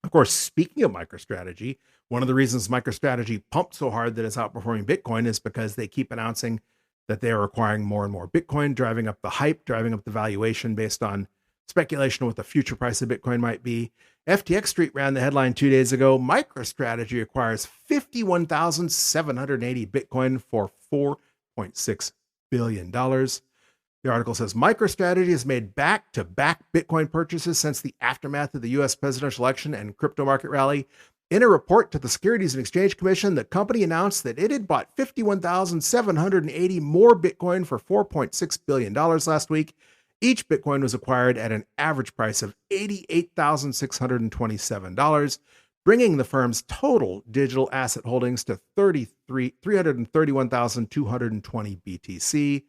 Of course, speaking of MicroStrategy, one of the reasons MicroStrategy pumped so hard that it's outperforming Bitcoin is because they keep announcing that they are acquiring more and more Bitcoin, driving up the hype, driving up the valuation based on speculation of what the future price of Bitcoin might be. FTX Street ran the headline 2 days ago. MicroStrategy acquires 51,780 Bitcoin for $4.6 billion. The article says MicroStrategy has made back-to-back Bitcoin purchases since the aftermath of the U.S. presidential election and crypto market rally. In a report to the Securities and Exchange Commission, the company announced that it had bought 51,780 more Bitcoin for $4.6 billion last week. Each Bitcoin was acquired at an average price of $88,627, bringing the firm's total digital asset holdings to 331,220 BTC.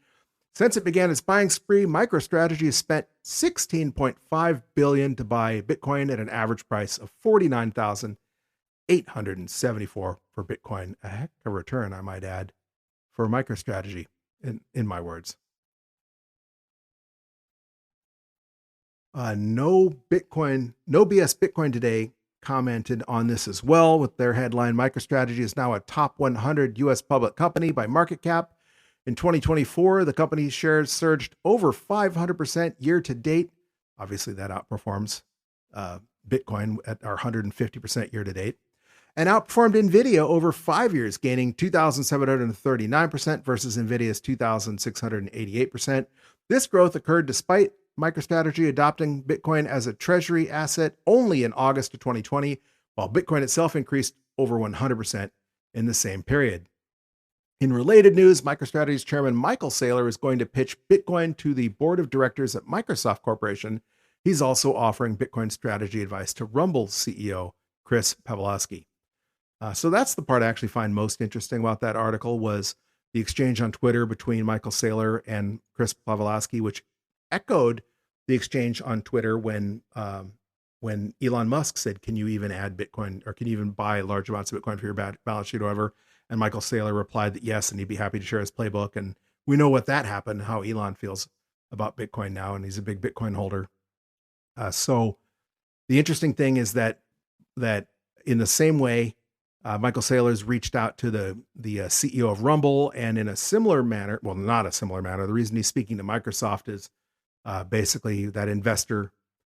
Since it began its buying spree, MicroStrategy has spent $16.5 billion to buy Bitcoin at an average price of $49,874 for Bitcoin. A heck of a return, I might add, for MicroStrategy, in my words. No BS Bitcoin Today commented on this as well with their headline, MicroStrategy is now a top 100 U.S. public company by market cap. In 2024, the company's shares surged over 500% year to date. Obviously, that outperforms Bitcoin at our 150% year to date. and outperformed NVIDIA over 5 years, gaining 2,739% versus NVIDIA's 2,688%. This growth occurred despite MicroStrategy adopting Bitcoin as a treasury asset only in August of 2020, while Bitcoin itself increased over 100% in the same period. In related news, MicroStrategy's chairman Michael Saylor is going to pitch Bitcoin to the board of directors at Microsoft Corporation. He's also offering Bitcoin strategy advice to Rumble's CEO, Chris Pavlovski. So that's the part I actually find most interesting about that article was the exchange on Twitter between Michael Saylor and Chris Pavlovski, which echoed the exchange on Twitter when Elon Musk said, can you even add Bitcoin or can you even buy large amounts of Bitcoin for your balance sheet or whatever? And Michael Saylor replied that yes, and he'd be happy to share his playbook. And we know what that happened, how Elon feels about Bitcoin now, and he's a big Bitcoin holder. So the interesting thing is that in the same way, Michael Saylor's reached out to the CEO of Rumble, and in a similar manner, well, not a similar manner. The reason he's speaking to Microsoft is basically that investor,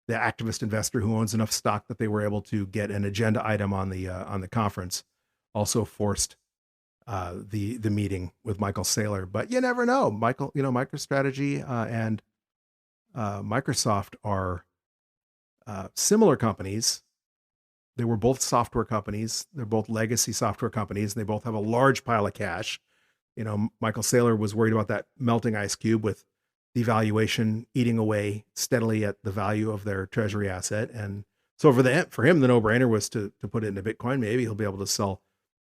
the activist investor who owns enough stock that they were able to get an agenda item on the conference, also forced the meeting with Michael Saylor. But you never know. MicroStrategy and Microsoft are similar companies. They were both software companies. They're both legacy software companies. And they both have a large pile of cash. Michael Saylor was worried about that melting ice cube with the valuation eating away steadily at the value of their treasury asset. And so for him, the no-brainer was to put it into Bitcoin. Maybe he'll be able to sell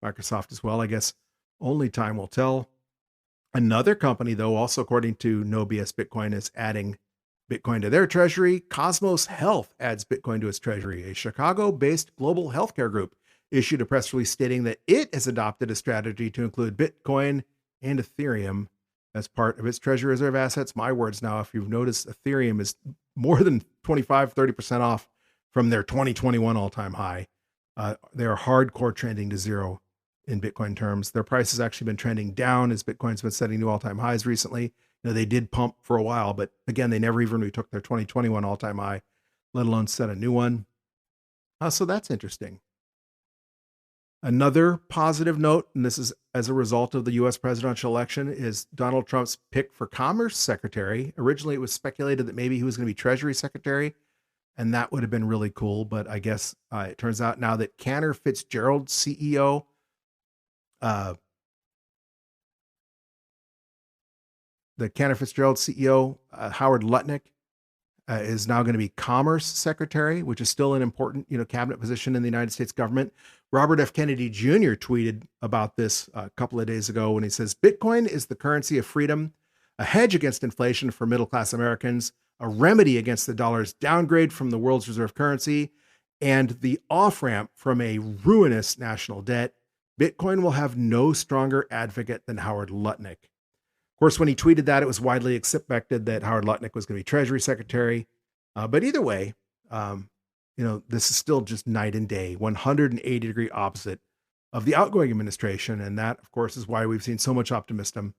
Microsoft as well. I guess only time will tell. Another company, though, also according to No BS Bitcoin, is adding Bitcoin to their treasury. Cosmos Health adds Bitcoin to its treasury. A Chicago-based global healthcare group issued a press release stating that it has adopted a strategy to include Bitcoin and Ethereum as part of its treasury reserve assets. My words now, if you've noticed, Ethereum is more than 25-30% off from their 2021 all-time high. They are hardcore trending to zero in Bitcoin terms. Their price has actually been trending down as Bitcoin's been setting new all-time highs recently. They did pump for a while, but again, they never even retook their 2021 all-time high, let alone set a new one. So that's interesting. Another positive note, and this is as a result of the U.S. presidential election, is Donald Trump's pick for Commerce Secretary. Originally, it was speculated that maybe he was going to be Treasury Secretary, and that would have been really cool. But I guess it turns out now that Cantor Fitzgerald CEO, Howard Lutnick, is now going to be Commerce Secretary, which is still an important, cabinet position in the United States government. Robert F. Kennedy Jr. tweeted about this a couple of days ago when he says, Bitcoin is the currency of freedom, a hedge against inflation for middle-class Americans, a remedy against the dollar's downgrade from the world's reserve currency, and the off-ramp from a ruinous national debt. Bitcoin will have no stronger advocate than Howard Lutnick. Of course, when he tweeted that, it was widely expected that Howard Lutnick was going to be Treasury Secretary. But either way, this is still just night and day, 180-degree opposite of the outgoing administration. And that, of course, is why we've seen so much optimism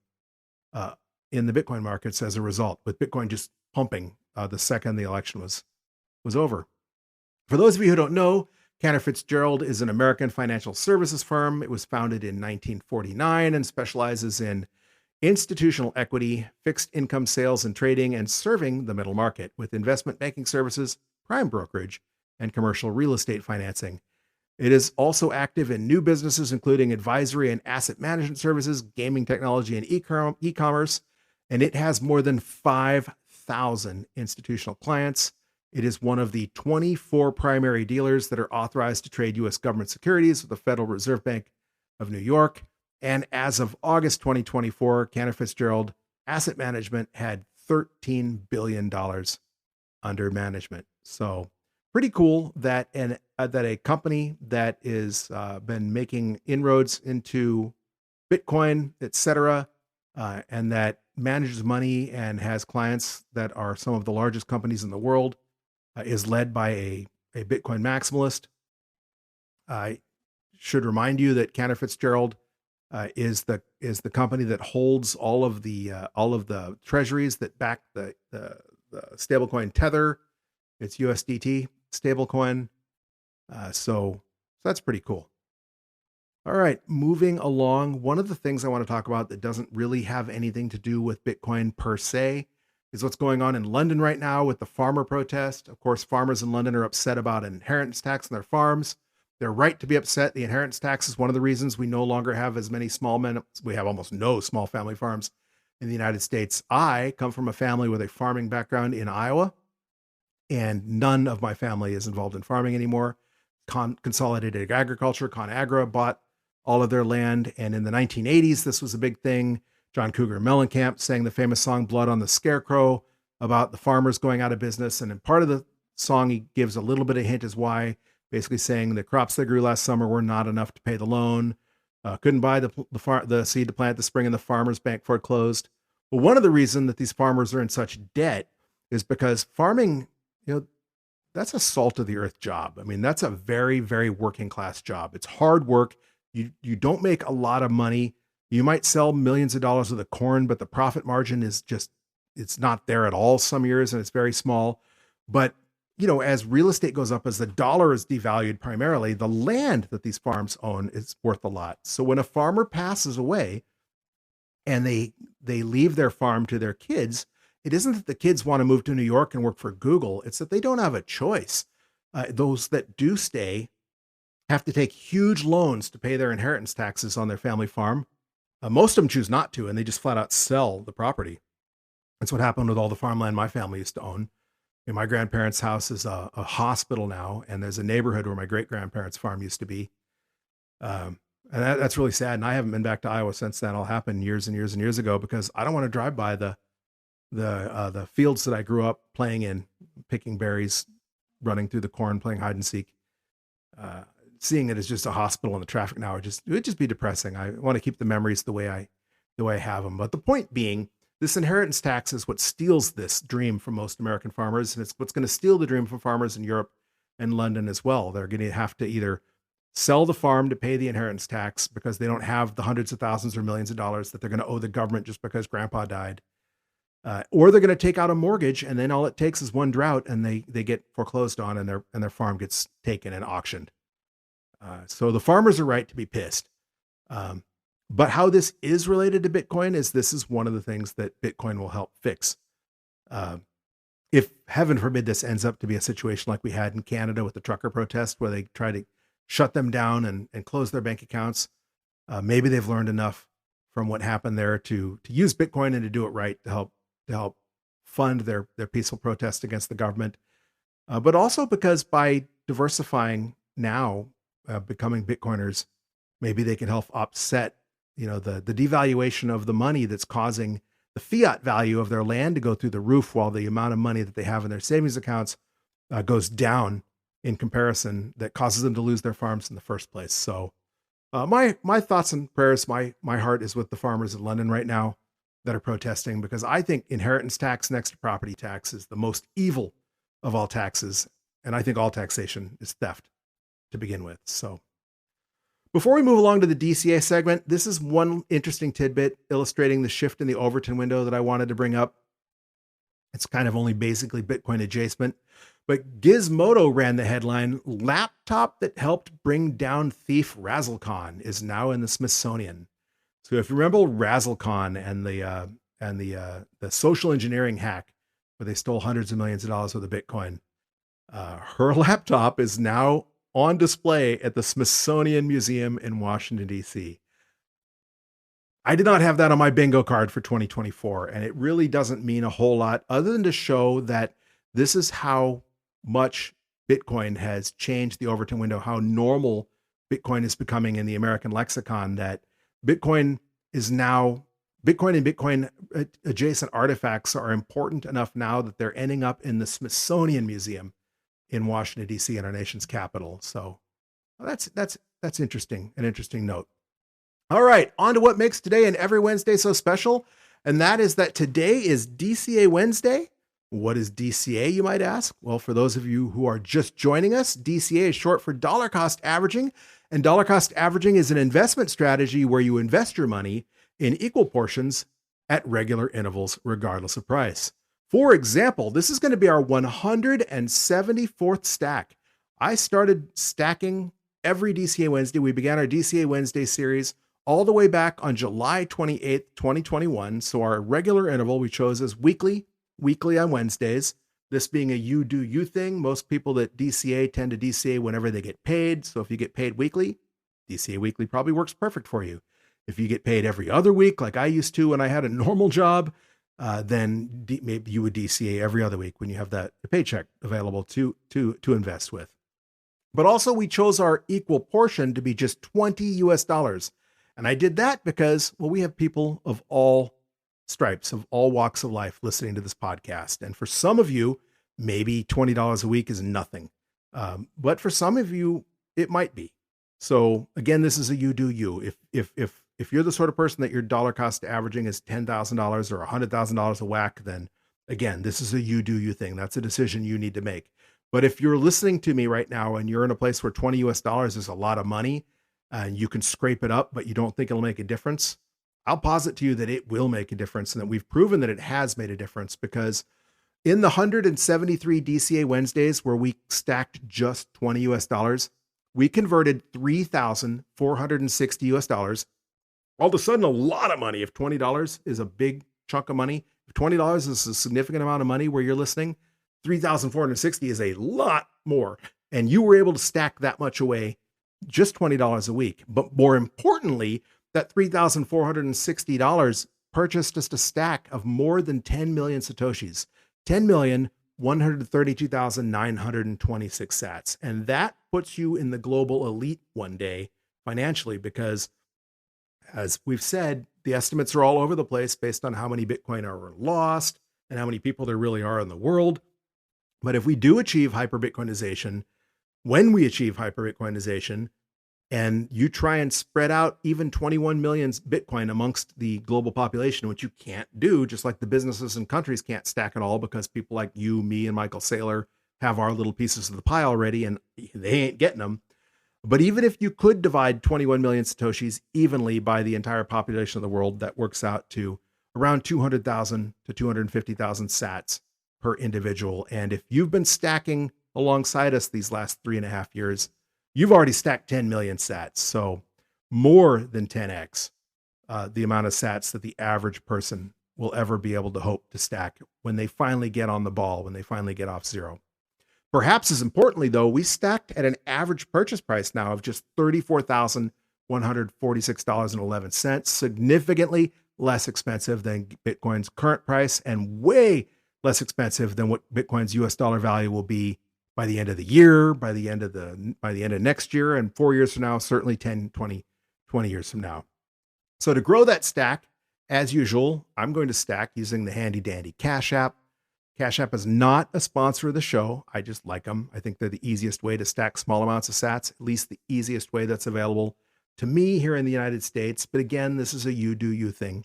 in the Bitcoin markets as a result, with Bitcoin just pumping the second the election was over. For those of you who don't know, Cantor Fitzgerald is an American financial services firm. It was founded in 1949 and specializes in institutional equity, fixed income sales and trading, and serving the middle market with investment banking services, prime brokerage, and commercial real estate financing. It is also active in new businesses, including advisory and asset management services, gaming technology, and e-commerce, and it has more than 5,000 institutional clients. It is one of the 24 primary dealers that are authorized to trade U.S. government securities with the Federal Reserve Bank of New York. And as of August 2024, Cantor Fitzgerald Asset Management had $13 billion under management. So pretty cool that a company that is been making inroads into Bitcoin, etc., and that manages money and has clients that are some of the largest companies in the world, is led by a Bitcoin maximalist. I should remind you that Cantor Fitzgerald is the company that holds all of the treasuries that back the stablecoin Tether. It's USDT stablecoin. So that's pretty cool. All right, moving along. One of the things I want to talk about that doesn't really have anything to do with Bitcoin per se is what's going on in London right now with the farmer protest. Of course, farmers in London are upset about an inheritance tax on their farms. They're right to be upset. The inheritance tax is one of the reasons we no longer have as many we have almost no small family farms in the United States. I come from a family with a farming background in Iowa, and none of my family is involved in farming anymore. Consolidated Agriculture, ConAgra, bought all of their land. And in the 1980s, this was a big thing. John Cougar Mellencamp sang the famous song Blood on the Scarecrow about the farmers going out of business. And in part of the song, he gives a little bit of hint as why, basically saying the crops that grew last summer were not enough to pay the loan. Couldn't buy the seed to plant this spring, and the farmers' bank foreclosed. Well, one of the reasons that these farmers are in such debt is because farming, that's a salt of the earth job. I mean, that's a very, very working class job. It's hard work. You don't make a lot of money. You might sell millions of dollars of the corn, but the profit margin is it's not there at all some years, and it's very small. But, as real estate goes up, as the dollar is devalued primarily, the land that these farms own is worth a lot. So when a farmer passes away and they leave their farm to their kids, it isn't that the kids want to move to New York and work for Google. It's that they don't have a choice. Those that do stay have to take huge loans to pay their inheritance taxes on their family farm. Most of them choose not to, and they just flat out sell the property. That's what happened with all the farmland my family used to own. My grandparents' house is a hospital now, and there's a neighborhood where my great-grandparents' farm used to be. And that's really sad, and I haven't been back to Iowa since that all happened years and years and years ago, because I don't want to drive by the fields that I grew up playing in, picking berries, running through the corn, playing hide and seek. Seeing it as just a hospital and the traffic now it would just be depressing. I want to keep the memories the way I have them. But the point being, this inheritance tax is what steals this dream from most American farmers, and it's what's going to steal the dream from farmers in Europe and London as well. They're going to have to either sell the farm to pay the inheritance tax because they don't have the hundreds of thousands or millions of dollars that they're going to owe the government just because grandpa died. Or they're going to take out a mortgage, and then all it takes is one drought and they get foreclosed on, and their farm gets taken and auctioned. So the farmers are right to be pissed. But how this is related to Bitcoin is this is one of the things that Bitcoin will help fix. If heaven forbid this ends up to be a situation like we had in Canada with the trucker protest, where they try to shut them down and close their bank accounts, maybe they've learned enough from what happened there to use Bitcoin and to do it right to help fund their peaceful protest against the government. But also because by diversifying now, becoming Bitcoiners, maybe they can help offset, the devaluation of the money that's causing the fiat value of their land to go through the roof, while the amount of money that they have in their savings accounts goes down in comparison, that causes them to lose their farms in the first place. So my thoughts and prayers, my heart is with the farmers in London right now that are protesting, because I think inheritance tax next to property tax is the most evil of all taxes. And I think all taxation is theft to begin with. So before we move along to the DCA segment, this is one interesting tidbit illustrating the shift in the Overton window that I wanted to bring up. It's kind of only basically Bitcoin adjacent, but Gizmodo ran the headline, "Laptop that helped bring down thief Razzlecon is now in the Smithsonian." So if you remember Razzlecon and the social engineering hack where they stole hundreds of millions of dollars worth of Bitcoin, her laptop is now on display at the Smithsonian Museum in Washington, D.C. I did not have that on my bingo card for 2024, and it really doesn't mean a whole lot other than to show that this is how much Bitcoin has changed the Overton window, how normal Bitcoin is becoming in the American lexicon, that Bitcoin and Bitcoin adjacent artifacts are important enough now that they're ending up in the Smithsonian Museum in Washington, D.C., in our nation's capital. So that's interesting, an interesting note. All right, on to what makes today and every Wednesday so special, and that is that today is DCA Wednesday. What is DCA, you might ask? Well, for those of you who are just joining us, DCA is short for dollar cost averaging, and dollar cost averaging is an investment strategy where you invest your money in equal portions at regular intervals, regardless of price. For example, this is going to be our 174th stack. I started stacking every DCA Wednesday. We began our DCA Wednesday series all the way back on July 28th, 2021. So our regular interval we chose as weekly on Wednesdays. This being a you do you thing. Most people that DCA tend to DCA whenever they get paid. So if you get paid weekly, DCA weekly probably works perfect for you. If you get paid every other week, like I used to when I had a normal job, then maybe you would DCA every other week when you have that paycheck available to invest with. But also we chose our equal portion to be just $20 US. And I did that because, well, we have people of all stripes, of all walks of life listening to this podcast. And for some of you, maybe $20 a week is nothing. But for some of you, it might be. So again, this is a you do you. If you're the sort of person that your dollar cost averaging is $10,000 or $100,000 a whack, then again, this is a you do you thing. That's a decision you need to make. But if you're listening to me right now and you're in a place where $20 US is a lot of money and you can scrape it up, but you don't think it'll make a difference, I'll posit to you that it will make a difference and that we've proven that it has made a difference, because in the 173 DCA Wednesdays where we stacked just $20 US, we converted $3,460 US. All of a sudden, a lot of money. If $20 is a big chunk of money, if $20 is a significant amount of money where you're listening, 3,460 is a lot more. And you were able to stack that much away, just $20 a week. But more importantly, that $3,460 purchased us a stack of more than 10 million Satoshis, 10,132,926 sats. And that puts you in the global elite one day financially, because as we've said, the estimates are all over the place based on how many Bitcoin are lost and how many people there really are in the world. But if we do achieve hyper-Bitcoinization, when we achieve hyper-Bitcoinization, and you try and spread out even 21 million Bitcoin amongst the global population, which you can't do, just like the businesses and countries can't stack it all because people like you, me, and Michael Saylor have our little pieces of the pie already and they ain't getting them. But even if you could divide 21 million Satoshis evenly by the entire population of the world, that works out to around 200,000 to 250,000 sats per individual. And if you've been stacking alongside us these last 3.5 years, you've already stacked 10 million sats. So more than 10x the amount of sats that the average person will ever be able to hope to stack when they finally get on the ball, when they finally get off zero. Perhaps as importantly, though, we stacked at an average purchase price now of just $34,146.11, significantly less expensive than Bitcoin's current price and way less expensive than what Bitcoin's US dollar value will be by the end of the year, by the end of next year, and 4 years from now, certainly 10, 20 years from now. So to grow that stack, as usual, I'm going to stack using the handy dandy Cash App. Cash App is not a sponsor of the show. I just like them. I think they're the easiest way to stack small amounts of sats, at least the easiest way that's available to me here in the United States. But again, this is a you do you thing.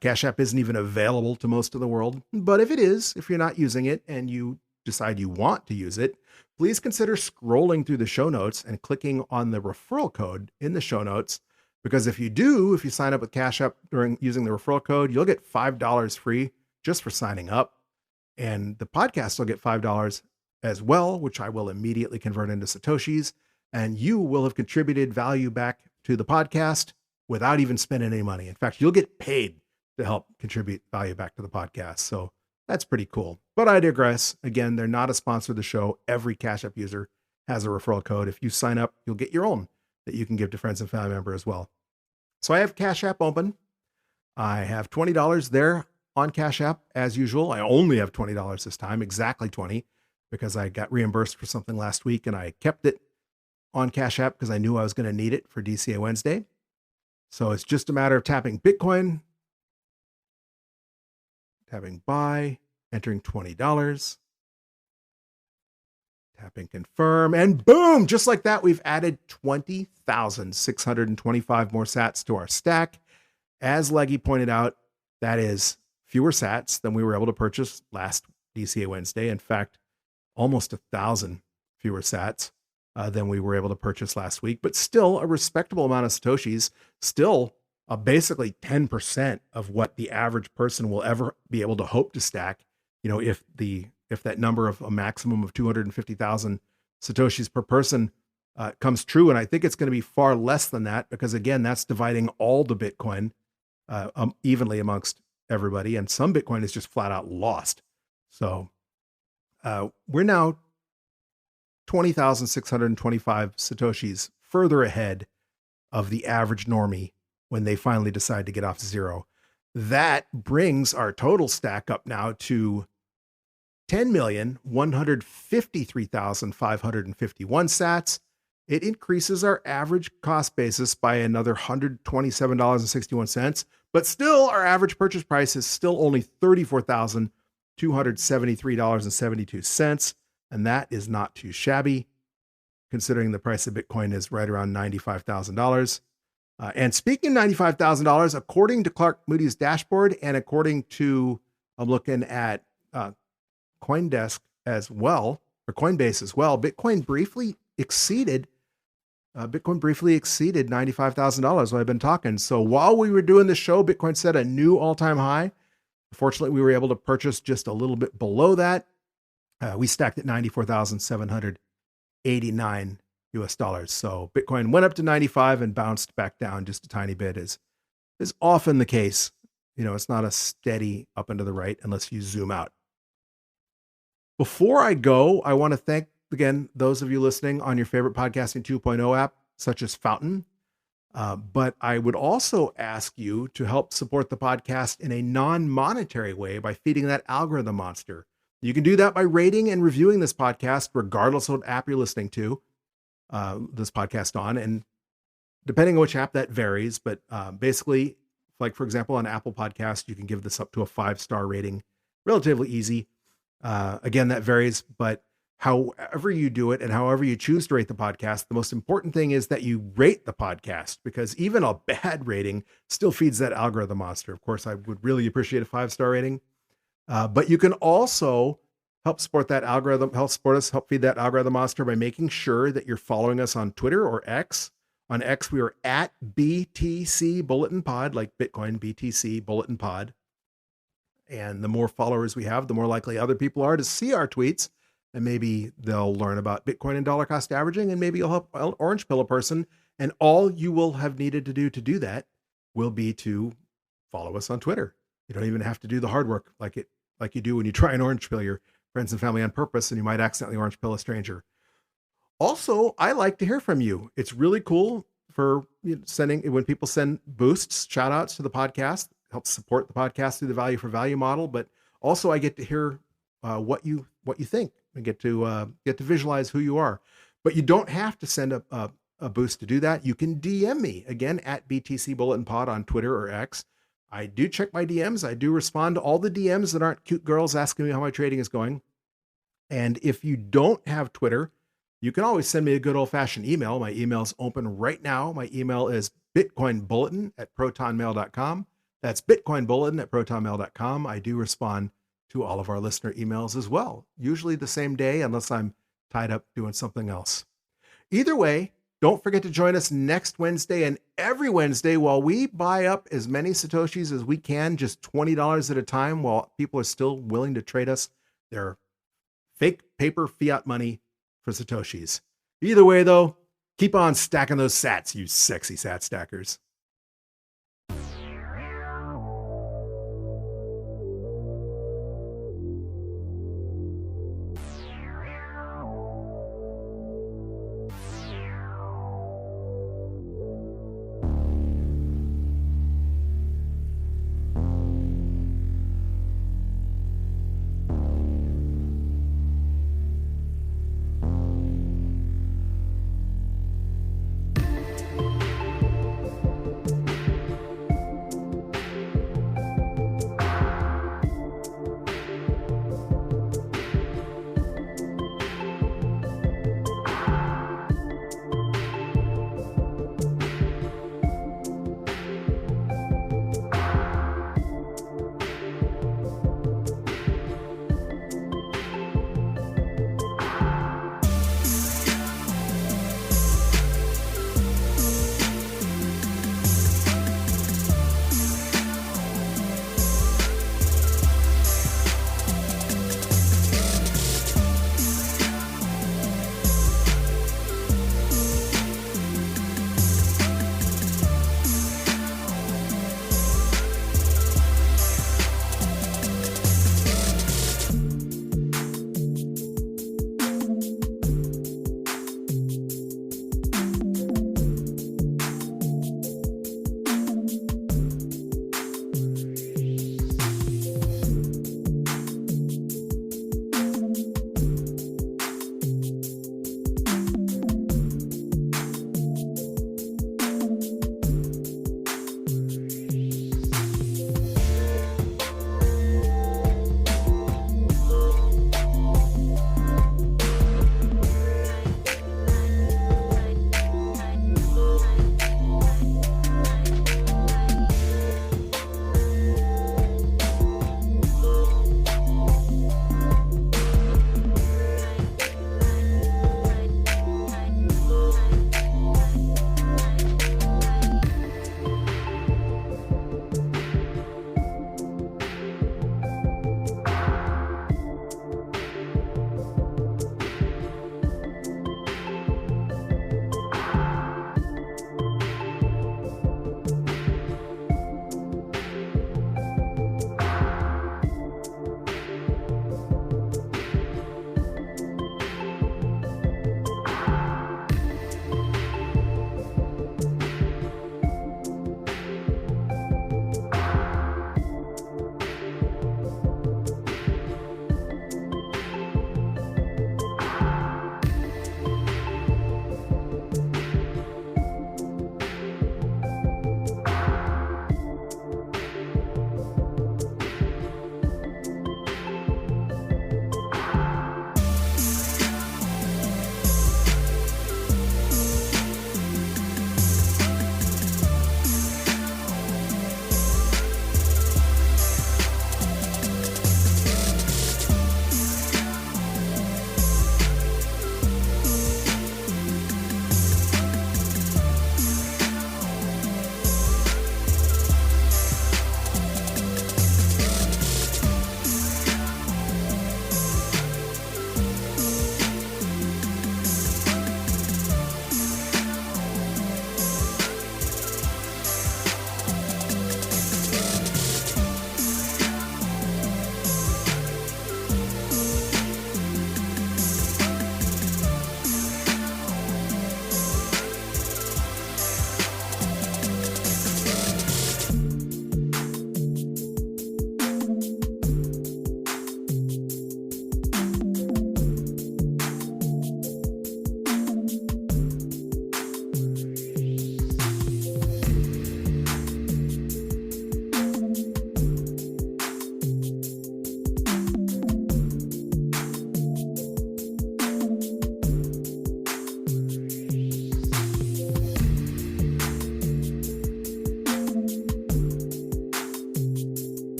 Cash App isn't even available to most of the world. But if it is, if you're not using it and you decide you want to use it, please consider scrolling through the show notes and clicking on the referral code in the show notes. Because if you sign up with Cash App using the referral code, you'll get $5 free just for signing up. And the podcast will get $5 as well, which I will immediately convert into Satoshis. And you will have contributed value back to the podcast without even spending any money. In fact, you'll get paid to help contribute value back to the podcast. So that's pretty cool. But I digress. Again, they're not a sponsor of the show. Every Cash App user has a referral code. If you sign up, you'll get your own that you can give to friends and family members as well. So I have Cash App open. I have $20 there on Cash App as usual. I only have $20 this time, exactly 20, because I got reimbursed for something last week and I kept it on Cash App because I knew I was going to need it for DCA Wednesday. So it's just a matter of tapping Bitcoin, tapping buy, entering $20, tapping confirm, and boom, just like that, we've added 20,625 more sats to our stack. As Leggy pointed out, that is fewer sats than we were able to purchase last DCA Wednesday. In fact, almost 1,000 fewer sats than we were able to purchase last week, but still a respectable amount of Satoshis, still basically 10% of what the average person will ever be able to hope to stack. You know, if that number of a maximum of 250,000 Satoshis per person comes true. And I think it's going to be far less than that because, again, that's dividing all the Bitcoin evenly amongst everybody. And some Bitcoin is just flat out lost. So we're now 20,625 Satoshis further ahead of the average normie when they finally decide to get off zero. That brings our total stack up now to 10,153,551 sats. It increases our average cost basis by another $127.61, but still our average purchase price is still only $34,273.72. And that is not too shabby, considering the price of Bitcoin is right around $95,000. And speaking of $95,000, according to Clark Moody's dashboard, and according to, I'm looking at CoinDesk as well, or Coinbase as well, Bitcoin briefly exceeded $95,000 when I've been talking. So while we were doing this show, Bitcoin set a new all-time high. Fortunately, we were able to purchase just a little bit below that. We stacked at 94,789 US dollars. So Bitcoin went up to 95 and bounced back down just a tiny bit, is often the case. It's not a steady up and to the right unless you zoom out. Before I go, I want to thank, again, those of you listening on your favorite podcasting 2.0 app, such as Fountain. But I would also ask you to help support the podcast in a non-monetary way by feeding that algorithm monster. You can do that by rating and reviewing this podcast, regardless of what app you're listening to this podcast on. And depending on which app, that varies. But basically, like, for example, on Apple Podcast, you can give this up to a 5-star rating. Relatively easy. Again, that varies. But however you do it and however you choose to rate the podcast, the most important thing is that you rate the podcast, because even a bad rating still feeds that algorithm monster. Of course, I would really appreciate a 5-star rating. But you can also help support that algorithm, help feed that algorithm monster by making sure that you're following us on Twitter or X. On X, we are at BTC Bulletin Pod, like Bitcoin, BTC Bulletin Pod. And the more followers we have, the more likely other people are to see our tweets. And maybe they'll learn about Bitcoin and dollar cost averaging, and maybe you'll help orange pill a person. And all you will have needed to do that will be to follow us on Twitter. You don't even have to do the hard work like you do when you try and orange pill your friends and family on purpose, and you might accidentally orange pill a stranger. Also, I like to hear from you. It's really cool for when people send boosts, shout outs to the podcast, helps support the podcast through the value for value model. But also I get to hear what you think, and get to visualize who you are. But you don't have to send a boost to do that. You can DM me, again, at BTC Bulletin Pod on Twitter or X. I do check my DMs. I do respond to all the DMs that aren't cute girls asking me how my trading is going. And if you don't have Twitter, you can always send me a good old-fashioned email. My email's open right now. My email is bitcoinbulletin@protonmail.com. That's bitcoinbulletin@protonmail.com. I do respond to all of our listener emails as well, usually the same day, unless I'm tied up doing something else. Either way, don't forget to join us next Wednesday and every Wednesday while we buy up as many Satoshis as we can, just $20 at a time, while people are still willing to trade us their fake paper fiat money for Satoshis. Either way, though, keep on stacking those sats, you sexy sat stackers.